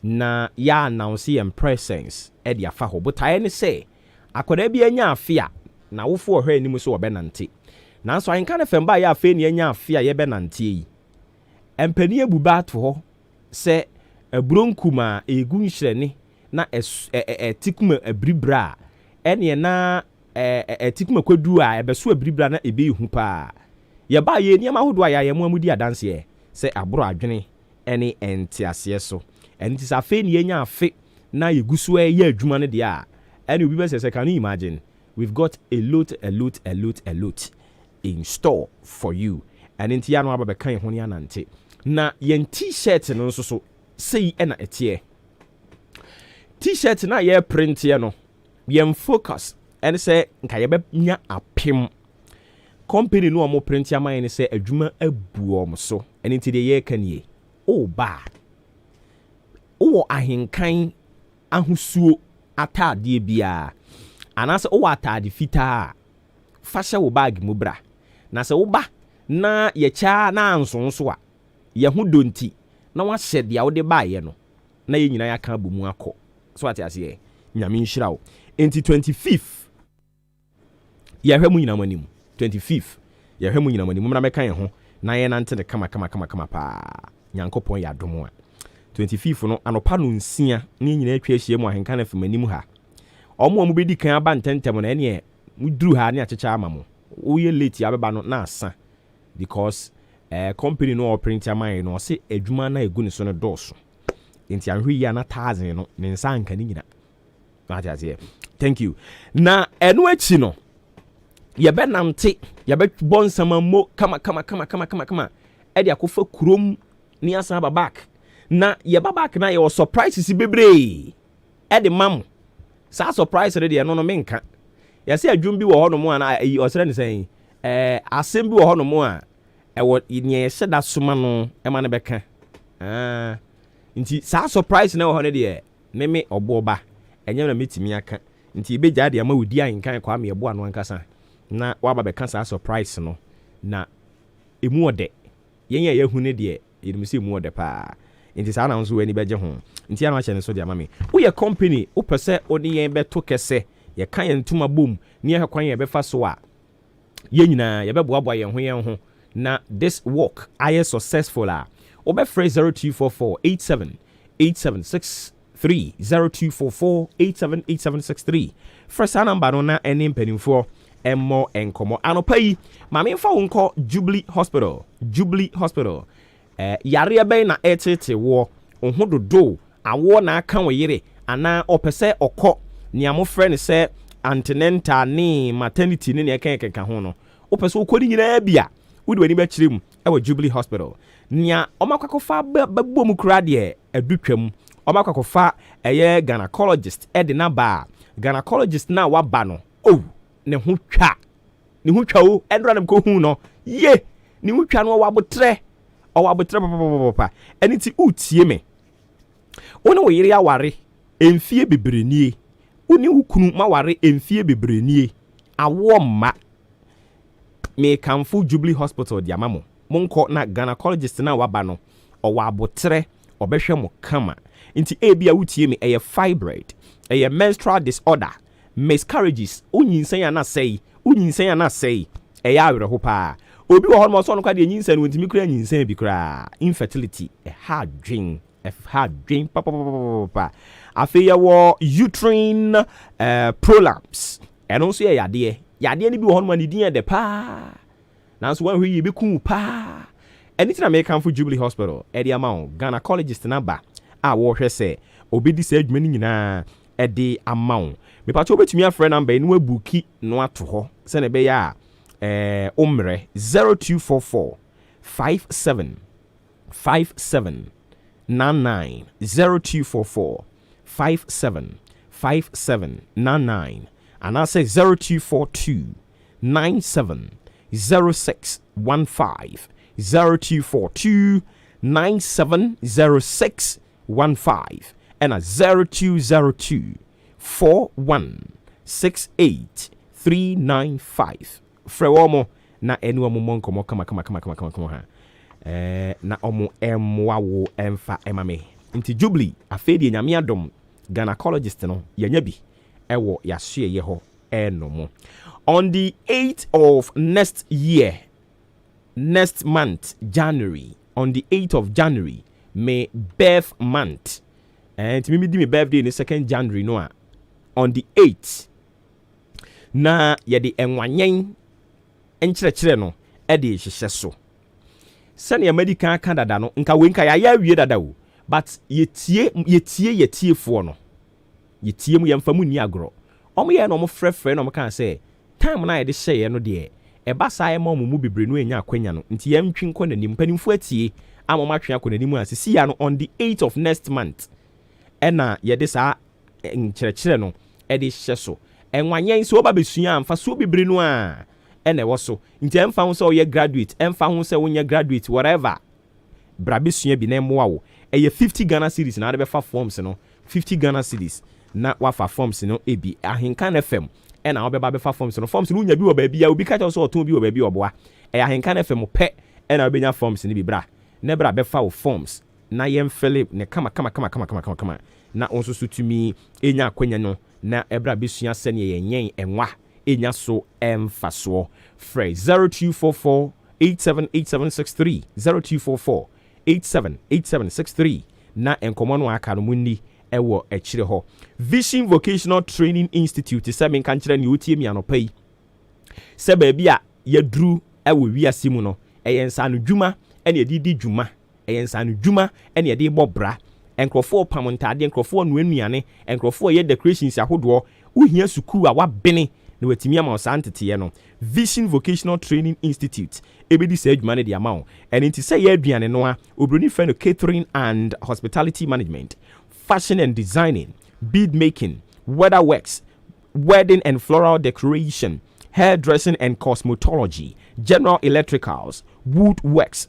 na ya announce your presence e de afa ho botae ne say akoda bia nya afia na wofo ohwe anim so obenante nanso henka na famba ya afa ne nya afia ye benante yi empani ebuba to ho se ebronkuma egu nhyerene na tikuma abribra ene na tikuma kwadu a ebeso abribra na ebe hu pa ye ba ye niam ahodo a ya mu amudi adanse se abro adwene ene entiase so enti sa fe ne nya afe na yeguso ye adwuma ne de a ene obi be say can you imagine we've got a lot in store for you and enti ya no aba be kan ho ne anante na yen t-shirt no nso so sei ena etie t-shirt na ye print ye no yen focus and say nka ye be nya apem company no mo print ya man say adwuma abu om so enti de ye kanie o ba o ahenkan ahosuo atade bia anase o atade fita fasha wo bag mu bra na se wo ba na ye cha na ansonso a ye ho donti na wa hyede ya wo de ba ye no na ye nyina ya ka bomu akọ so ate ase ye nyame nhira wo enti 25th ye hwe mu nyina manim 25th ye hwe mu nyina manim na meka ye ho na ye nante de kama pa nyankopon ya domo a 25th no anopa no nsia ni nyina atwa ahie mu ahenka na famanim ha omo bedi kan aba ntentem na ene muduru ha ne achecha ama mo wo ye late abeba no na asa because company no print amai no se adwuma na egu ne so no doso enti anhwe ya na 1000 no ne nsa anka ni nyina ati thank you na eno achi no ye be nante ye be bonsama mo kama e de akofa kurom ni asa ba back na ye ba back na ye o surprise si bebre e de mam sa surprise re de no menka ye se adwum bi wo ho no mo na o sere ne sen asem bi wo ho no mo a ewo nye seda soma no ema ne beka nti sa surprise na wo ho ne de meme obuoba enye na metimi aka nti ibeja de ama wudi ankan kwa me ebo anu ankasa na waba beka sa surprise no na emu ode yenye ya hu ne de yedimse emu ode pa nti sa na nso wani beje ho nti ya no ache ne so de ama me wo ye company wo pese odi yen beto kese ye kan ye ntuma bom ne ye kwan ye befa so a ye nyina ye beboaboa yen ho na this work I successful a obe phrase 0244878763 0244878763 first number no na ene mpanimfo emmo enkomo anopa yi ma me mfa wonko Jubilee Hospital yare be na etete wo ohododo awo na aka wo yire ana opese okọ ni amo frɛ ne sɛ antenatal ne maternity ne ɛka ho no opese okodi nyina bia wodi wani ba kyerem ɛwɔ Jubilee Hospital nia omakwakofa babom kura de adutwam omakwakofa ɛyɛ gynecologist ɛde na ba gynecologist na waba no ne ho twa o ɛndra nam ko hu no ye ne ho twa no wabotre papa ɛne ti utie me woni wo yire aware emfie bebrenie woni hukunu maware emfie bebrenie awo ma me kamfu Jubilee Hospital di amamo monko na gynecologist na waba no owa abotre obehwe mo kama nti ebia wutie me eye fibroid eye menstrual disorder miscarriages unyinsen ya na sei eye awerho pa obi wo ho so no kwa de nyinsen wontimi kura nyinsen bi kura infertility hard dream papa afi ya wo uterine prolapse eno so yade ni bi wo ho no ni din de pa nanso wan hwi bi ku pa anything na make am for Jubilee Hospital edi amount gynecologist number a wo hwe se obedi se adwuma ni nyina edi amount me pa cho betumi afre number enu abuki no ato ho se ne be ya omre 0244 57 99 0244 57 99 and I say 0242 97 0615 0242 970615 and a 0202 4168395. Frewomo na enu mo monkomo kama ha. Na omo emwa wo emfa emame. Nti Jubilee afedi nyame adom gynecologist no yanya bi ewo yahye ye ho enomo. On the 8th of next month, January, on the 8th of January, May birth month. And me do my birthday in the 2nd January, no. On the 8th, na yedi enwanyen enkyerɛkyerɛ no ɛde hyehyɛ so. Sɛnea medical Canada no nka wenka ya wie dada wo, but yetie fo no. Yetie mu yɛmfa mu ni agro. Omo ye no mo frɛfrɛ no mo kan sɛ time na yɛde hyɛ no de eba saa ema mu bebre no enya akwanya no nti yɛntwi nkɔ nanim panimfo atie amoma twe akɔ nanim asisi ya no on the 8th of next month ɛna yɛde saa nkyerɛkyerɛ no ɛde hyɛ so enwanyen so oba besua amfa so bebre no a ɛna ɛwɔ so nti ɛmfa ho sɛ ɔyɛ graduate ɛmfa ho sɛ wonya graduate whatever bra besua bi na ɛmoa wo ɛyɛ 50 Ghana cedis na ade bɛfa forms no 50 Ghana cedis na wafa forms no ebi ahenkan FM ɛna wobɛba bɛfa forms no wonya bi wɔ baabi a obi ka kyɛw sɛ ɔtɔn bi wɔ baabi ɔboa ɛyɛ ahenkan FM pɛ ɛna wobɛnya forms no bi bra na bra bɛfa wo forms na yɛmfele ne kama na onso so tumi enya akwanya no na ɛbra bɛsua sɛne yɛnyɛn ɛnwa enya so ɛmfa soɔ frɛ 0244 878763 0244 878763 na nkɔmɔ no aka no munni ɛwɔ ɛkyire hɔ. Vision Vocational Training Institute sɛ menka nkyerɛ ne wotie mi anɔpa yi sɛ baabi a yɛduru ɛwɔ wiase mu no ɛyɛ nsa no dwuma ɛne yɛde dwuma ɛyɛ nsa no dwuma ɛne yɛde bɔ bra nkrɔfoɔ pam ntade nkrɔfoɔ nuanuane nkrɔfoɔ yɛ decorations ahodoɔ wohia sukuu a wabene na watimi ama saa nteteɛ no Vision Vocational Training Institute ebedi sɛ adwuma ne de ama wo ɛne nti sɛ yɛ aduane no a obroni fɛ no catering and hospitality management, fashion and designing, bead making, weather works, wedding and floral decoration, hairdressing and cosmetology, general electricals, wood works,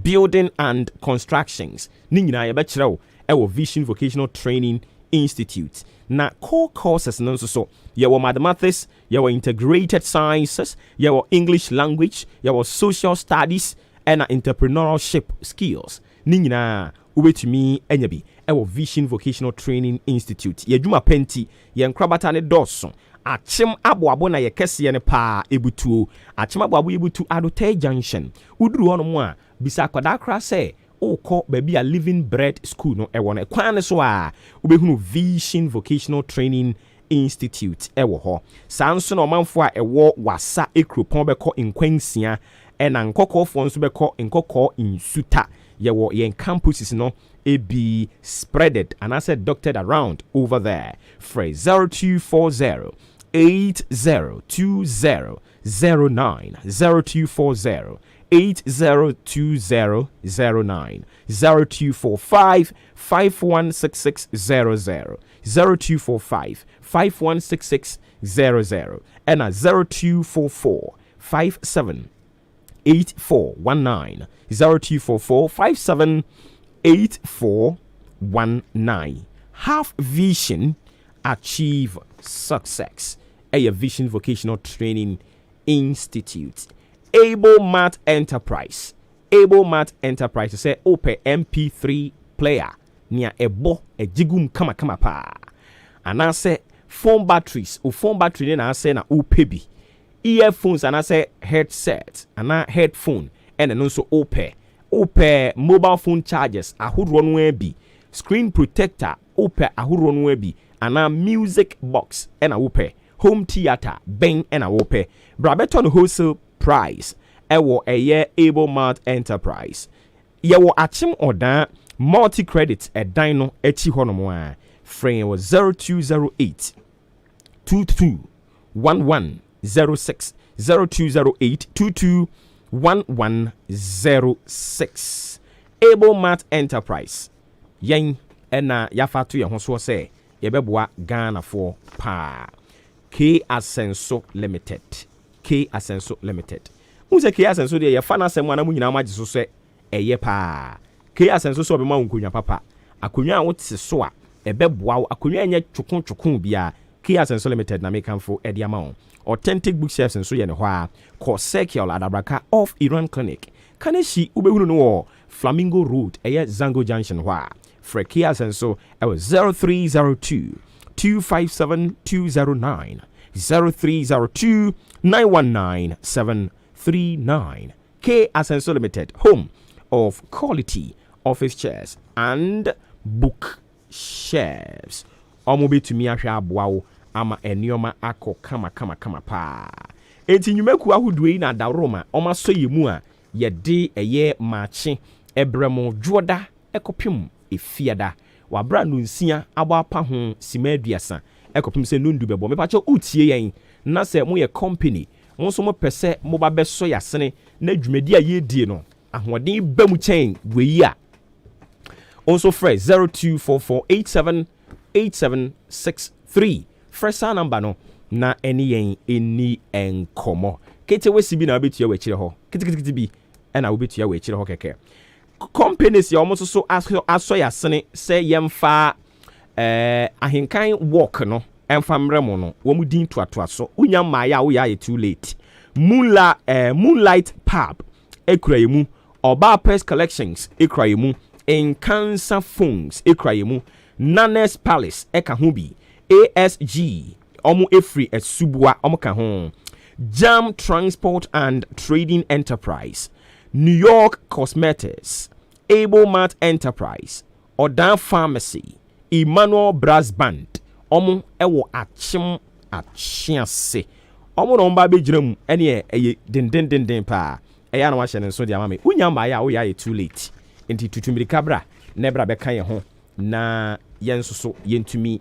building and constructions. Ni nyinaa yɛbɛkyerɛ wo ɛwɔ Vision Vocational Training Institute. Na core courses no nso so yɛwɔ mathematics, yɛwɔ integrated sciences, yɛwɔ English language, yɛwɔ social studies and entrepreneurship skills. Ni nyinaa wobɛtumi anya bi ɛwɔ Vision Vocational Training Institute. Yɛdwuma penti yɛnkrabata ne dɔso akyem aboabo na yɛkɛseɛ ne paa ebutuo akyem aboabo ebutu Adotei Junction uduru hɔ no mu a bisa akwadaa kra sɛ okɔ baabi a Living Bread School no ɛwɔ no kwan ne so a wobɛhunu Vision Vocational Training Institute ɛwɔ hɔ. Saa nso na ɔmanfo a ɛwɔ wasa ekropɔn bɛkɔ nkwansia ɛna nkɔkɔɔfoɔ nso bɛkɔ nkɔkɔɔ nsuta. Yɛwɔ yɛn campuses no ebi spreaded and I said dotted around over there. Phrase 0240 802009 0240 802009 0245 516600 0245 516600 and 0244 578419 0244 578419. Have vision, achieve success. A Vision Vocational Training Institute. Able Mat Enterprise. Able Mat Enterprise say open MP3 player near ebo a jigum kama pa. And I say phone batteries or phone battery then I say na opebi. Earphones and I say headset and I headphone and then also open mobile phone chargers ahodoɔ no bi screen protector open ahodoɔ no bi and music box and open home theater bang and open brabeton wholesale price ɛwɔ ɛyɛ Able Mart Enterprise yɛwɔ akyem ɔdan multi credit ɛdan no ɛkyi hɔ nom a frame was 0208 221106 0208 221106. Able Mart Enterprise yen ɛna yafato yɛn ho so sɛ yɛbɛboa Ghana for pa K Asenso Limited K Asenso Limited. Who's a K Asenso de ye fana asem wana mu nyina ma giso se eye pa. K Asenso so be ma nkonwa papa. Akonwa a wote so a ebeboa wo akonwa enye twokon bia K Asenso Limited na mekanfo ede ama wo. Authentic bookshelves nso ye ne ho a call Circle Adabraka of Iran Clinic. Kaneshi ubehunu no wo Flamingo Road eye Zango Junction ho a. For K Asenso e was 0302 257 209 0302 919 739. K Asenso Limited, home of quality office chairs and book shelves. Omobe to mi ahwe aboawo ama enioma akọ kama pa. Enti nyumeku ahudue na daroma oma so yemu a ye de eye Maakye ebremo dwoda ekopim efiada wabra nunsia abapa ho sima aduasa ekopim se nundu bebo mepacho utie yen na se mo ye company mo so mo pese mo ba beso yasene na dwumadi a ye die no ahoden ba mu chen weyi a also fresh 0244878763 fresh number no na eni yen eni enkomo kete we sibi na obetua we kire ho kitikiti bi na obetua we kire ho keke companies ya almost so aso yasene say yemfa ahinkan work no emfa mremo no wo mu din toatoa so unya maya wo ya too late moonlight pub ekrayemu oba press collections ekrayemu in cancer phones ekrayemu Nanes Palace eka ho bi ASG omu efri esubua omu ka ho Jam Transport and Trading Enterprise New York Cosmetics, Able Mart Enterprise, Odan Pharmacy, Emmanuel Brass Band, Omo ewo achiase. Omo no mba be jirem ene den pa. Eya na wa hye nso dia mama. Unyamba ya wo ya too late. Enti tutumiri kabra nebra be kan ye ho na yensoso yentumi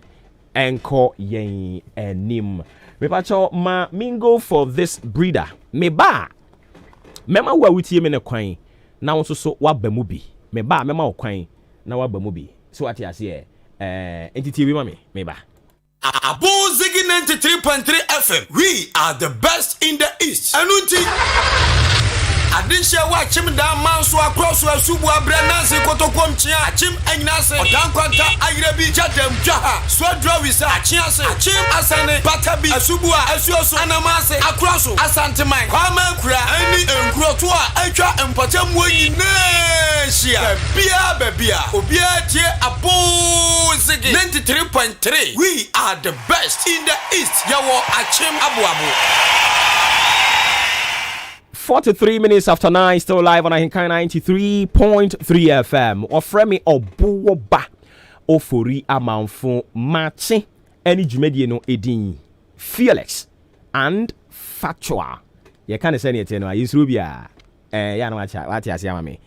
enko yen enim. Me pacho ma mingo for this breeder. Me ba mema wa wutie me ne kwan na wo so waba mu bi me ba mema wo kwan na waba mu bi so ati ase entity bi ma me ba Abuzigi 93.3 FM. We are the best in the East. Anunti. Adinche wa chim da manso across wa subu abrenansi kotokom chia chim enyase odan kwanta ayrebi jadem jaha swodro wisa achiase chim asane batabi asubua asuoso anamase across asanteman kwama kura ani enkuro to a atwa empatam wonyi nashia bia obia tie Abuzigi 93.3. We are the best in the East. Yawo achim abuabu. 43 minutes after 9, still live on Ahinkai 93.3 FM. Ofremi Obuoba Ofori Amanfo Maakye any Jumedie no edin fearless and factual. You can't say anything. Is Rubia. Ya no wacha asiama me.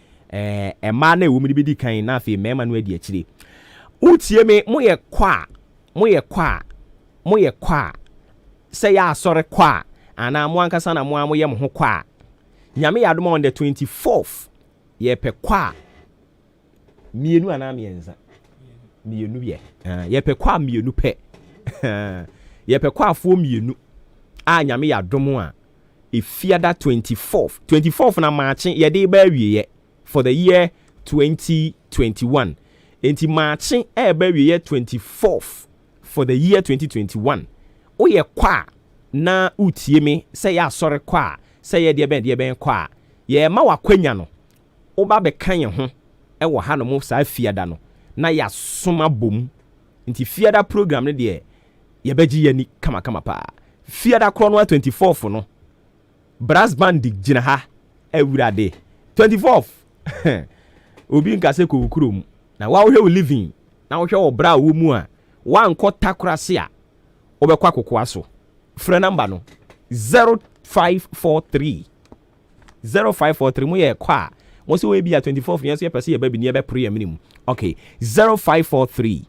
Man na wumi bi di kan na afi mema no adi akire. Utie me moye kwa. Say ya sorry kwa. Ana mo ankasa na mo amoye mo ho kwa. Nyame yadom on the 24th yepe kwa mienu ana mienza mienu ye yepe kwa mienu pe yepe kwa afo mienu a nyame yadom a efiada 24th na Maakye yede ba wiye for the year 2021 enti Maakye e ba wiye 24th for the year 2021 oye kwa na utie me say ya sore kwa say ye de ben kwa ye ma wakwanya no oba be kan ye ho e wo ha no mo sa fiada no na ya soma bom nti fiada program ne de ye beji yani kama pa fiada kro no 24th no brass band gina ha ewurade 24th obi nka se ko kurom na wa wo hwe living na wo hwe wo bra wo mu a wa nko takrase a obekwa kokoa so frɛ number no 0543 mo ye kwa mo se we bia 24th years ye pese ye ba bi ne be pre minimum okay 0543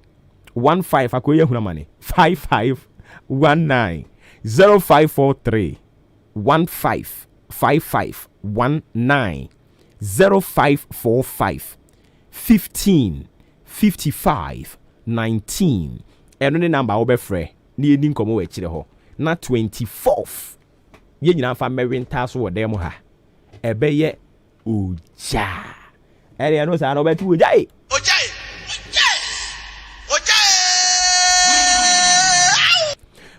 15 akoye huna mane 5519 0543 155519 0545 15 55 19 eno ne number wo be frɛ ni edi nkomo we kire ho na 24th ye nyina fa mewenta so wo dem ha ebeye oja ere no sa no betu oja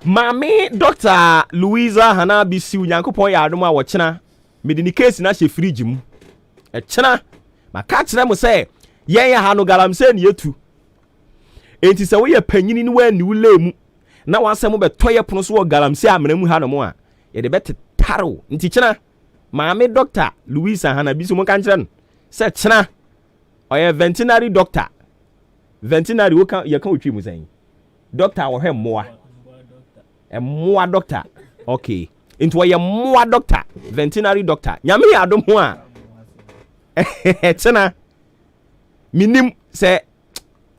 Mami Dr. Louisa Hana Bisi Unyankopon ya adom a wo kyena mede ni case na hye fridge mu e kyena maka kyerɛ mo sɛ yɛn ya ha no galamsey ne yetu enti sɛ wo yɛ panyini ne wa ni wo lemu na wansɛm bɛtɔ yɛ pono so wɔ galamsey amena mu ha no mo a yɛde bɛtetaro nti kyena Mami Dr. Louisa Hana Bisi mo kan kyerɛ no sɛ kyena ɔyɛ veterinary doctor veterinary wo kan yɛ kan otwi mu sɛn doctor wo hwɛ mmoa mmoa doctor okay into a mmoa doctor veterinary doctor nyame ya adom ho a etena minim se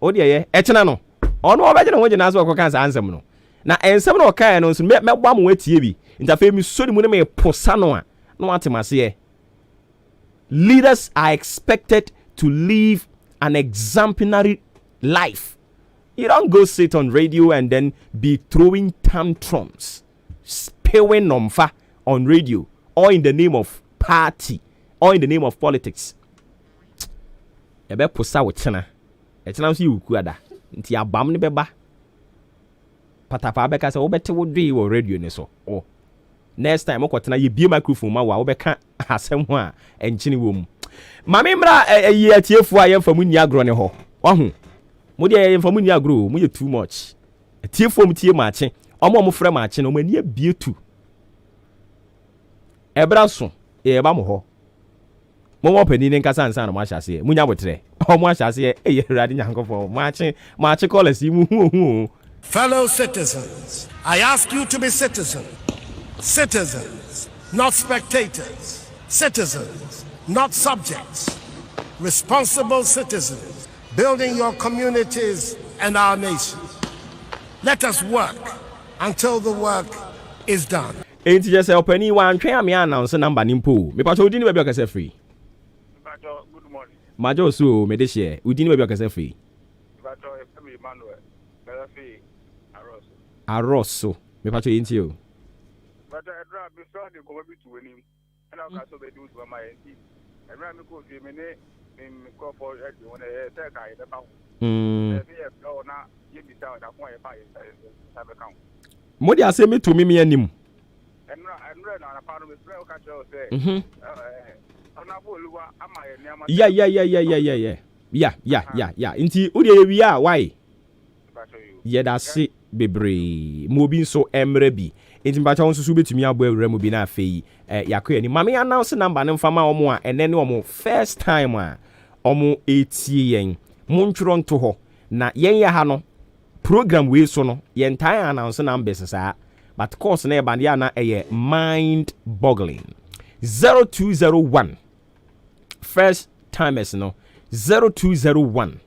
odi ye etena no ono obeje no wogina so okoka sa ansem no na ensem no oka no nso mebwa mo watie bi ntafe mi sodi mu ne me posa no a no atemase leaders are expected to live an exemplary life. You don't go sit on radio and then be throwing tantrums, spewing nomfa on radio, or in the name of party, or in the name of politics. Ebe posa wechena. Echena si ukuada. Nti abam ni beba. Patapa beka se obete wodui wo radio ne so. Oh. Next time okotena ye bie microphone ma wa obeka asem ho a enchini wo mu. Mame mra ye atiefo a yemfa mu ni agro ne ho. Wahu. Mo de yɛ mfamu ni agro mo yɛ too much tie fom tie Maakye ɔmo frɛ Maakye no mo ani abie tu ebra so e ba mo hɔ mo pani ne nkasa ansa na mo ahyase mo nya botre ɔmo ahyase e yɛ Awurade Nyankopɔn Maakye callers yi mu hu. Fellow citizens, I ask you to be citizens, not spectators, citizens, not subjects, responsible citizens, building your communities and our nation. Let us work until the work is done. Enti just openi wan twen am announce number nimpo. Me pacho udi ni baby akase free. Pacho good morning. Majo so me de share. Udi ni baby akase free. Pacho Efemi Emmanuel. Belafi Aroso. Me pacho enti o. Pacho edra be so de ko bi tu enim. Na ka so be do to my enti. Edra me ko fi me ne in corpo radio when they take I the pound. Na you be down that one by have account. Modi ase me to me anim. And na part of the prayer catch say. Yeah. Inti udi we are why? Yeah, that's it, bebre. Mobi so emre bi. Inti mpacha won susu betumi abo awura mu bi na afei yakoya ni mame announce number ne mfama omo a ene ne omo first time a omo etie yen montworo nto ho na yen ya ha no program we so no yen time announce numbers saa but course na e band ya na mind boggling 0201 first timers no 0201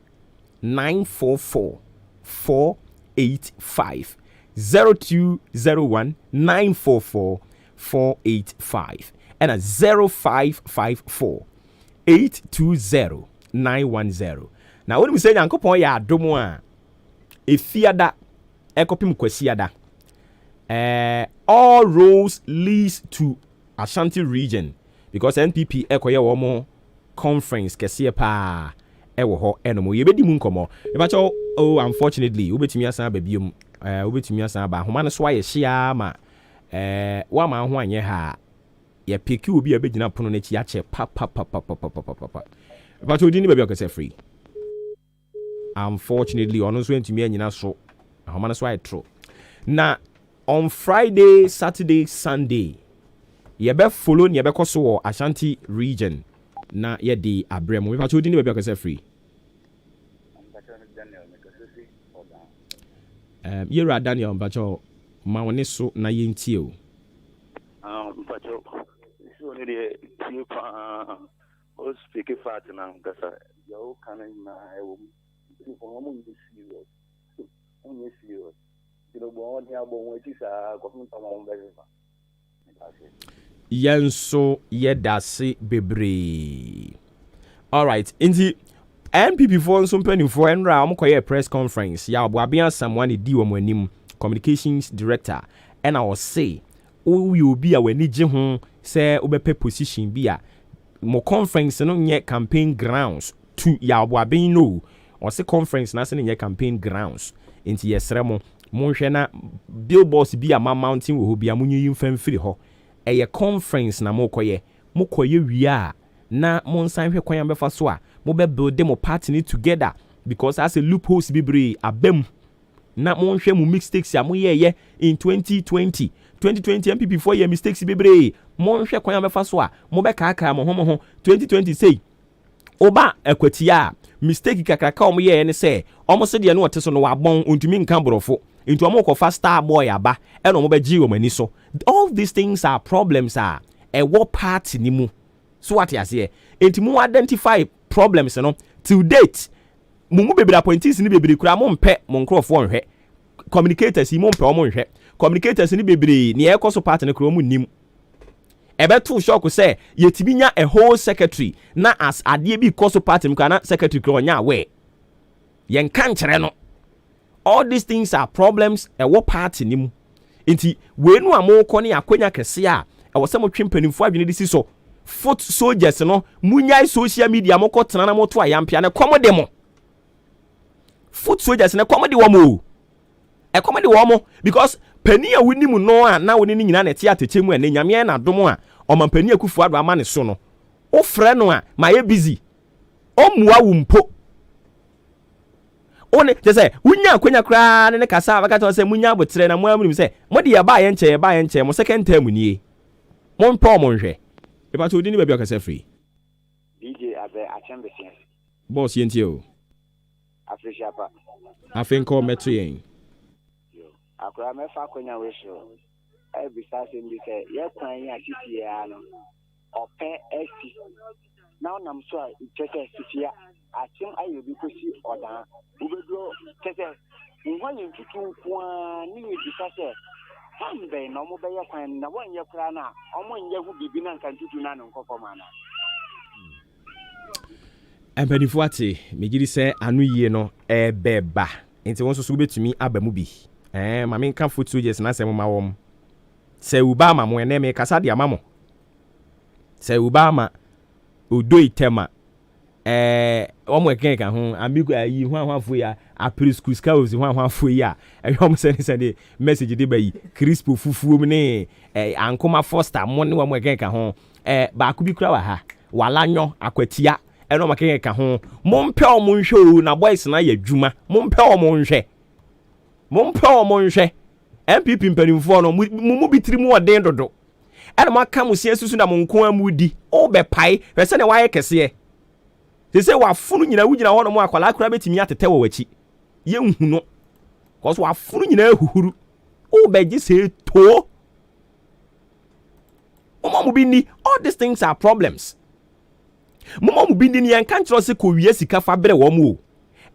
944 485 0201 944 485 and a 0554 820 910. Now when we say Yankopon ya adomo a efiada ekopim kwasiada all roads leads to Ashanti region because NPP ekoye wo mo conference kese pa ewo ho enomo yebedi mu nkomo ebacho oh unfortunately ubetimi asan ba biom ubetimi asan ba homa no so aye hia ma wa ma ho anye ha ye peki obi abegina pono na chi ache pa ebacho odi ni ba bi okese free unfortunately ono so entimi anyina so homa no so aye tro na on Friday, Saturday, Sunday ye be follow ni ye be koso wo Ashanti region na ye di abremo ebacho odi ni ba bi okese free Yera Daniel Mpacho ma woni so na yentie o Mpacho so ni de tie pa o speak fat na ngasa yo kana na ewo mo mo ni serious onye serious dilo bo ni abo mo ti sa ko fun ta mo be fa yenso yedase bebre. All right inti NPP for some penny for enra amkoye press conference ya obuabia someone di wo anim communications director and I will say you be a when ho say obepe position be a mo conference no nye campaign grounds to ya waben no or say conference na se nye campaign grounds inti yesre mo monhwe na billboards bi a mountain wo bi a munyi mfamfiri ho eye conference na mokoye wi a na monsan hwe kwan befa so a mo be build mo party ni together because as a loopholes bibre abem na monhwe mu mistakes ya moyeye in 2020 MPP for your mistakes bibre monhwe kwan befa so a mo be kaaka mo ho 2020 say oba ekwatia mistake kakraka omo ye ne say omo se de no wote so no wabon ontumi nka borofo into omo ko fa star boy aba e no mo be gi omani so. All these things are problems are a what part ni mu so what you say enti mu identify problems no till date mu bebre appointees ni bebre kura mo mpe mo nkrofo nhwe communicators mo mpe omo nhwe communicators ni bebre ni e koso part ne kura mo nim ebeto shock say yetibinya a whole secretary na as ade bi koso part mkana secretary kura onya we yen kan kire no. All these things are problems e what part ni mu enti we nu amoko ne akonya kese a e wo se mo twempanimfo adwene disi so foot soldiers no munyai social media moko tena na moto ayampia ne komode mo foot soldiers ne komode wo mo e komode wo mo because pani a wonimu no a na woni ni nyina na tie atechemu a ne nyame na dom a omampani akufu ado ama ne so no o frɛ no a ma ye busy o muwa wumpo one je say wunya akonya kra ne kasa abaka say munya abotre na mo amunim say mo de ya ba ye nche mo second term nie mo mpo mo nhwe e pa to di ni ba bi akasa free DJ abe achembese boss yenti o Africa pa afenko meto yen akora me fa akonya we so e bi sa se ndi say ye kwan ya titi ya no ope esi na onam so a tete sisia achim ayo bi kosi odan ubedo tete ngwanye ntutu kwa ni bi sa se sambe na mo be ye kwan na wonye kra na omo nye hu bibi na nka ntutu na nkofo mana empanifu ate megiri se anu yie no ebeba enti won so betumi abamu bi ma me nka foot soldiers na se mo ma wom se ubama mo ene me kasa dia mamo se ubama odo itema omo ekenka ho amigo ayi hwanhwafo ya apri school scouts hwanhwafo ya ehwom se message de bayi crispo fufuo ne ankoma foster mo ne omo ekenka ho ba ku bi kura wa ha walanyo akwatia eno makenka ho mompe omo nhwe na boys na ya dwuma mompe omo nhwe MPP mpanimfo no mu bitiri mu oden dodo ena maka musie susu na monko amudi o be pai hwese ne waye kese se wafunu nyina wugina ho no mu akwala akura betimi atete wo wachi ye hu no cause wafunu nyina ehuhuru o be gi se to mu bi ni all these things are problems mu bi ni yan kan kiro se ko wie sika fa bere wo mu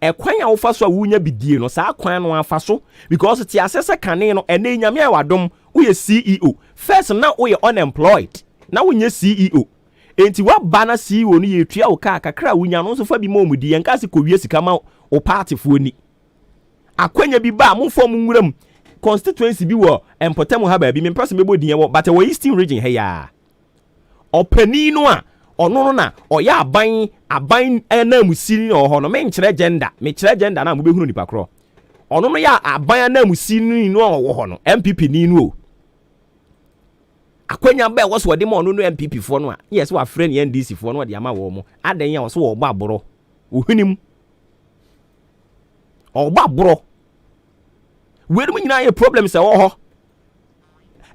ekwan a wo fa so a wunya bidie no saa kwan no afa so because ti asese kane no ene nyame a wadom wo ye CEO first na wo ye unemployed na wo nye CEO enti wa bana CEO no ye tua wo ka kakra wunya no so fa bi ma omudi yanka se ko wie sika ma o party fo ni akwanya bi ba mo fo mo nwuram constituency bi wo empotem ha ba bi me person mebo din wo but wo eastern region he ya opani no a ono no na oya aban na musini ho no me nkyere agenda me kyere agenda na mo behunu nipa kro ono no ya aban na musini no wo ho no MPP ni no akwanya ba wo so de mo no MPP fo no a yes wa friend NDC fo no de ama wo mo adan ya wo so wo gba aboro ohunim ogba aboro we dum nyina ye problems e wo ho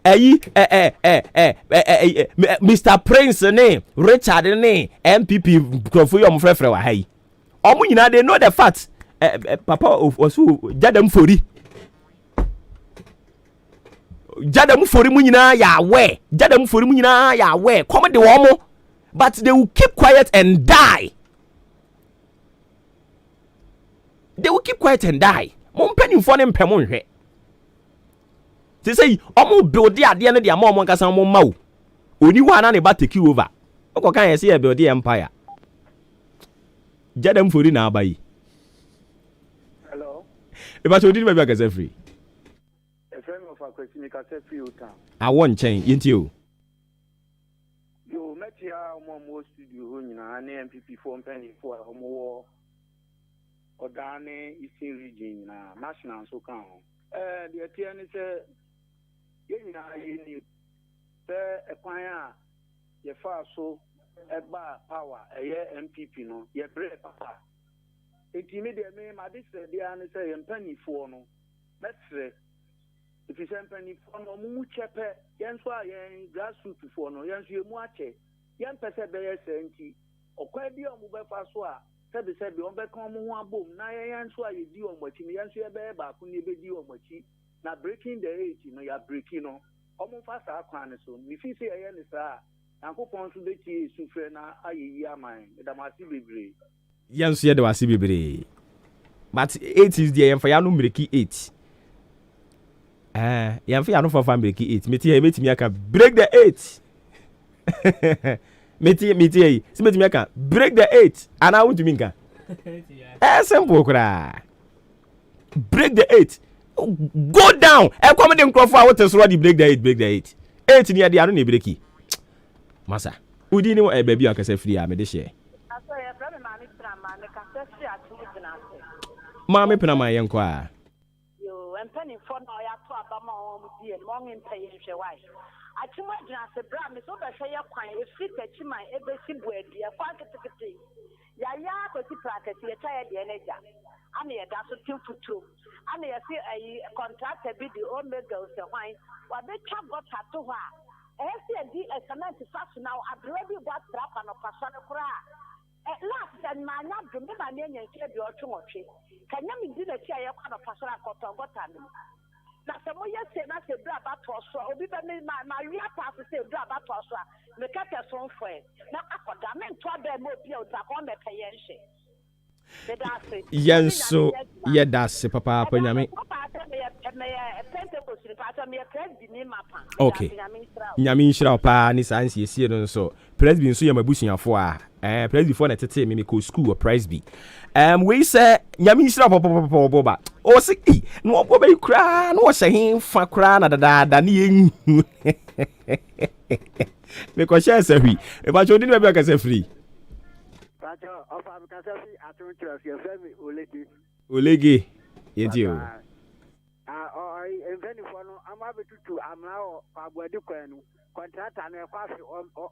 ayi Mr Prince ne Richard ne MPP krofo yo mfrefre wa hai omo nyina they know the fact papa osu jadam fori mu nyina ya we jadam fori mu nyina ya we come de wo mo but they will keep quiet and die mo mpanimfo ne mpem nhwe they say omo build ade ne de ama omo nkasa omo mawo oni wa na ne ba take over oko kan yesi e build empire jadam fori na abayi hello e ba so di me be akase free a friend of kwesi mi ka se free uta. I want change into you. Yo metia mo studio ho nyina na MPP for mpani for homo odane Eastern region na national so kan ho. The tia ni se yenyina yini se ekwan a ye fa so eba power eye MPP no ye bre papa. Etimi de me ma de se dia ni se ye mpani for no. Metre if you send penny for no mu chepe yen so a yen grassroots for no yen so ye mu ache yen pese be ye senti okwa bi o mu be fa so a sebi on be kan mu ho abom na yen so a ye di o machi yen so ye be ba ko ni be di o machi na breaking the age no ya breaking no o mu fa sa kwan so mi fi se ye ni sa ankopon so be ti sufre na ayeyi aman da ma si bebre yen so ye da wasi bebre but 8 is there yen fa ya no mreki 8 yam fi anu for family ki 8 meti aka break the 8 meti si meti aka break the 8 and I want to minka simple kra break the 8 go down e come dey crop for what is what break the 8 ni ade anu na break masa udi ni e baby aka se free a me de share aso ye bra me ma me ka se free atu gina ma me pena ma yen kwa penny for no ya to abama on die mo ngin pay hwe wai achimo gina se bra me so be hwe ye kwan e fit achiman e be si buadi e kwa ketekete ya ko si practice ye cha ye de neja ana ye da so timfutu ana ye si ayi contractor bi di omega se hwan wa be twa gota to ho a e si di cement fast now abro bi ba trap no paso ne kura last and manya dum me ma nyen ke bi otwotwe kanya mi di na ti aye kwa no paso akoto gota no na se mo ye se na se bra ba to so obi be me ma wi ata se bra ba to so me ka te so mfo na akoda me nto ba mo bi o ta ko me pe ye hye yen so ye das papa pa nyame okay nyame nshira pa ni sansi esie no so presby nso ye mabusuafo a presby for na tete me ko school or presby we say nyame nshira papa ba o se no obo be kra no hye hin fa kra na dada ni yen me ko share se hwi e ba chodi no be ka se free Olege yedio eveni fono amabe tutu amao pabwadi kwenu contractor na kwafi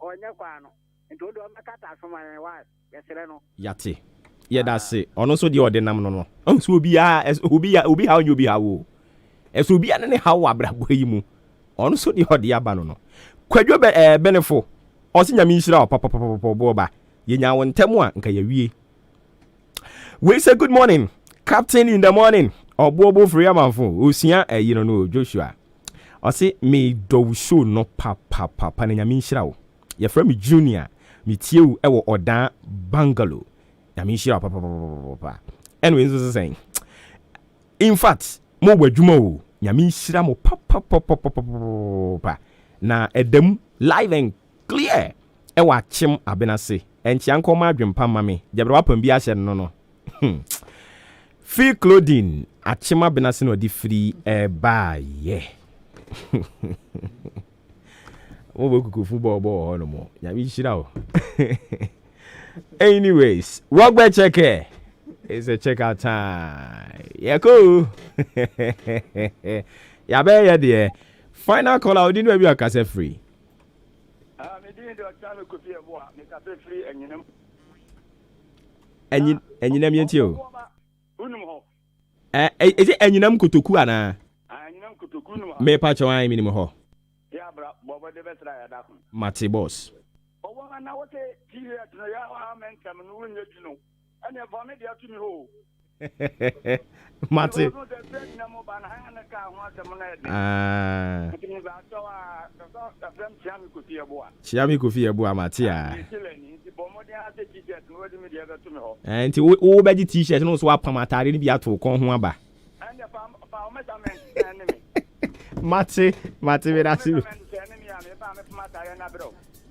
onye kwano ntodo omekata asomane wa yesere no yate yeda se ono so de odinam no nso obi ha onye obi ha wo eso obi ane ne ha wo abrabo yi mu ono so de odi aba no kwadwo benefo osi nyame nhira papa ba yenya won temu a nka yawie. We say good morning captain in the morning Obuoba Ofori Amanfo osia no Joshua osi me do show no papa na nyame nhira wo ye fra me junior me tie wo e wo odan bungalow nyame nhira papa anyway nso saying in fact mo gwadwuma wo nyame nhira mo papa na edem live and clear e wa chim abenase enchia nkoma adwempa mame jabra wapam bi ahye no free clothing achima benase no di free ba ye o bo kuku football ho no mo nyame hira o anyways work by check it's a check out time yako ya be ye de final call out didn't we akase free Enyinam yentio. Is it enyinam kotoku ana? Enyinam kotoku no. Me pa chwan minimum ho. Ya bra bobo de betra ya da. Mati boss. Owo na wote period no ya wa mentam no wonye dwuno. Ene fa me dia tumi ho. Mati. Chiami kofi ebo amati a. Enti wo beji t-shirt no so apam atare ni bi ato kon ho aba. Mati me rasi.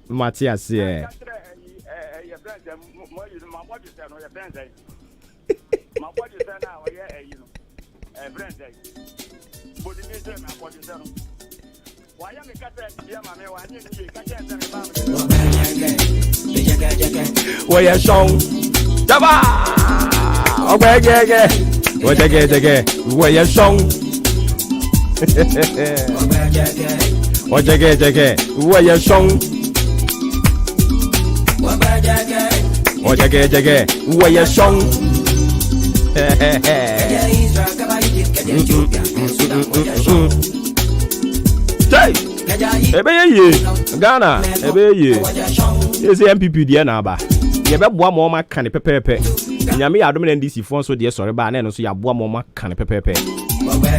Mati ase Where you song? Jaba. Okay. Where you song? Where you song? Where you song? Ghana, yes, MPP dear Naba. You bet one more can pepe. Yami, I don't NDC phone so dear sorry, but then so you have one more can pepe.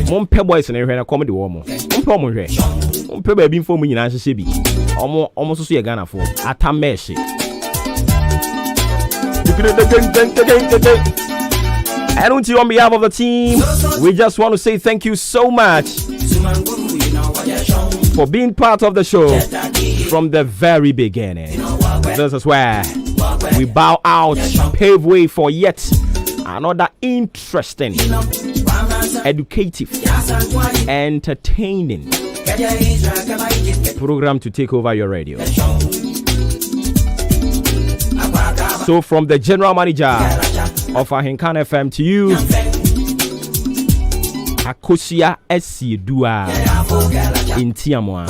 Mon boys and a comedy woman. Mon baby for me in answer Sibi. Almost see a Ghana for Atameshi. I don't see on behalf of the team. We just want to say thank you so much for being part of the show from the very beginning. This is where we bow out, pave way for yet another interesting, educative, entertaining program to take over your radio. So from the general manager of Ahinkan FM to you, Akosia Esi Dua in Tiamwa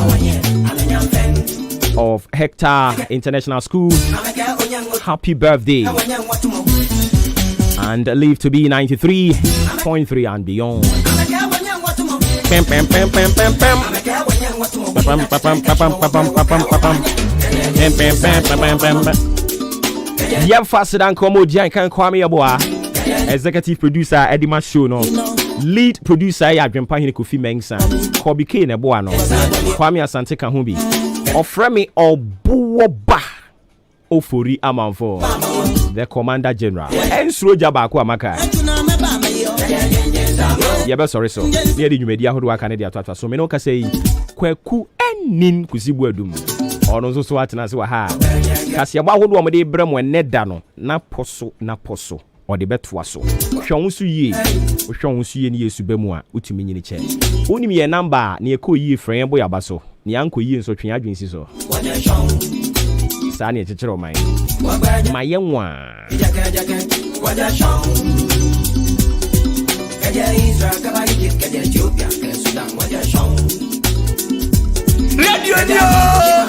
of Hector International School. Happy birthday and live to be 93.3 and beyond. Yeah, faster than Komo Jan can Kwame Aboa. Executive producer Eddie Masho no. Lead producer ya Grandpa Kofi Mengsan. Kobe K Neboa no. Kwame Asante Kahumbi. Ofremi Obuoba Ofori Amanfo. The Commander General. Ensro Jaba Kwa Maka. Yeah, sorry so. Near the media who are Canada to so me no ka say kwaku enin kusibu adum. Ono so so atena se wa ha. Kasi aba hodo mo de brem ene da no na poso o de beto aso. Hwon so yie. Hwon so yie ne yesu bemu a utumi nyini che. Onim ye number na ye ko yie frɛ boy aba so. Ne anko yie nso twen adwensi so. Sa ne chechero man. Mayenwa.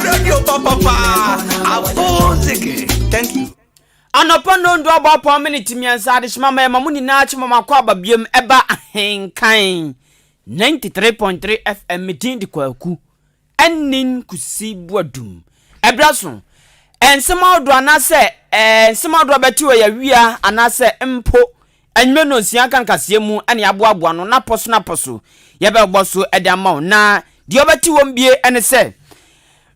Radio Papa. Thank you. Anopono ndo aba po minute mi ansade shima mamuni na chima makwa babiem eba ahenkan 93.3 FM midin di kwaku enin kusi buadum ebraso ensema odo anase ensema odo betiwe ya wia anase mpo enwe no nsia kan kase mu ane aboaboa no na poso yebe gboso ede amaw na di obeti wombie ene se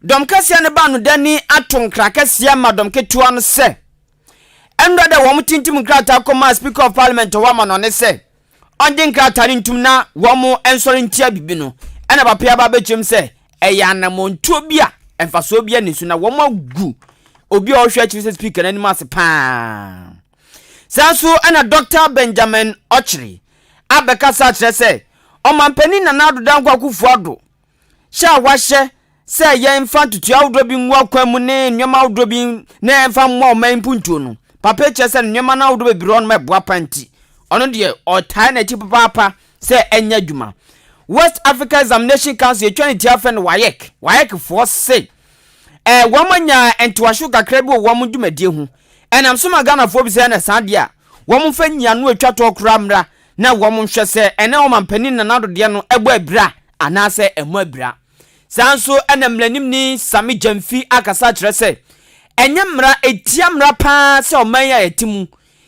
dom kase ne ba no dani atonkra kase ma dom ketua no se endo de wo mutintim krata koma speaker of parliament wa ma no ne se onjin krata ni ntum na wo mu ensori ntia bibi no ene ba pia ba bechem se eya na montuo bia emfaso bia nisu na wo ma gu obi o hwe chief speaker na ni mas pa sanso ena Dr. Benjamin Ochri abeka sa kire se o mampani na na adodan kwakufu ado sha wahye se ye mfa tutu awdo bi nwa kwamu ne nyoma awdo bi ne mfa mmo man puntuo no papa che se nyoma na awdo be ron meboa panti ono de o tai na ti papa se enya dwuma West Africa Examination Council 2010 WAEC for say womanya entwashu kakra bi wo dwumadie hu enam so magana fo bi se na sade a wo fa nya no atwa to kra mra na wo hwe se ene wo mampani na nado de no ebo abira anase emu abira sanso enamlanim ni Sami Jamfi akasa kire se enye mra etia mra pa se o man ya etimu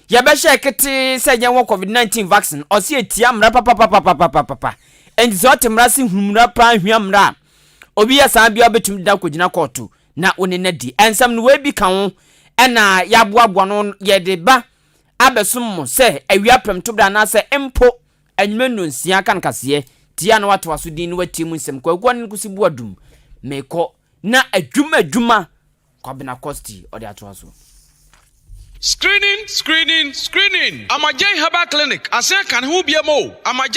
ye be hye kete se yen wo COVID-19 vaccine o se etia mra papa endi so temra se humra pa hwiamra obi ya san bia betum da kogina kotu na one na di ensam no we bi kan ho ena ya boaboa no ye de ba abesum mo se awia prem to bra na se empo anwuma no nsia kan kase tia na wato aso din no wati mu nsem kwagwa ne kusibu adum meko na adwuma kwabena costi odi ato aso Screening. Amaje Herbal Clinic. Ase kan hu bia mo. Amaje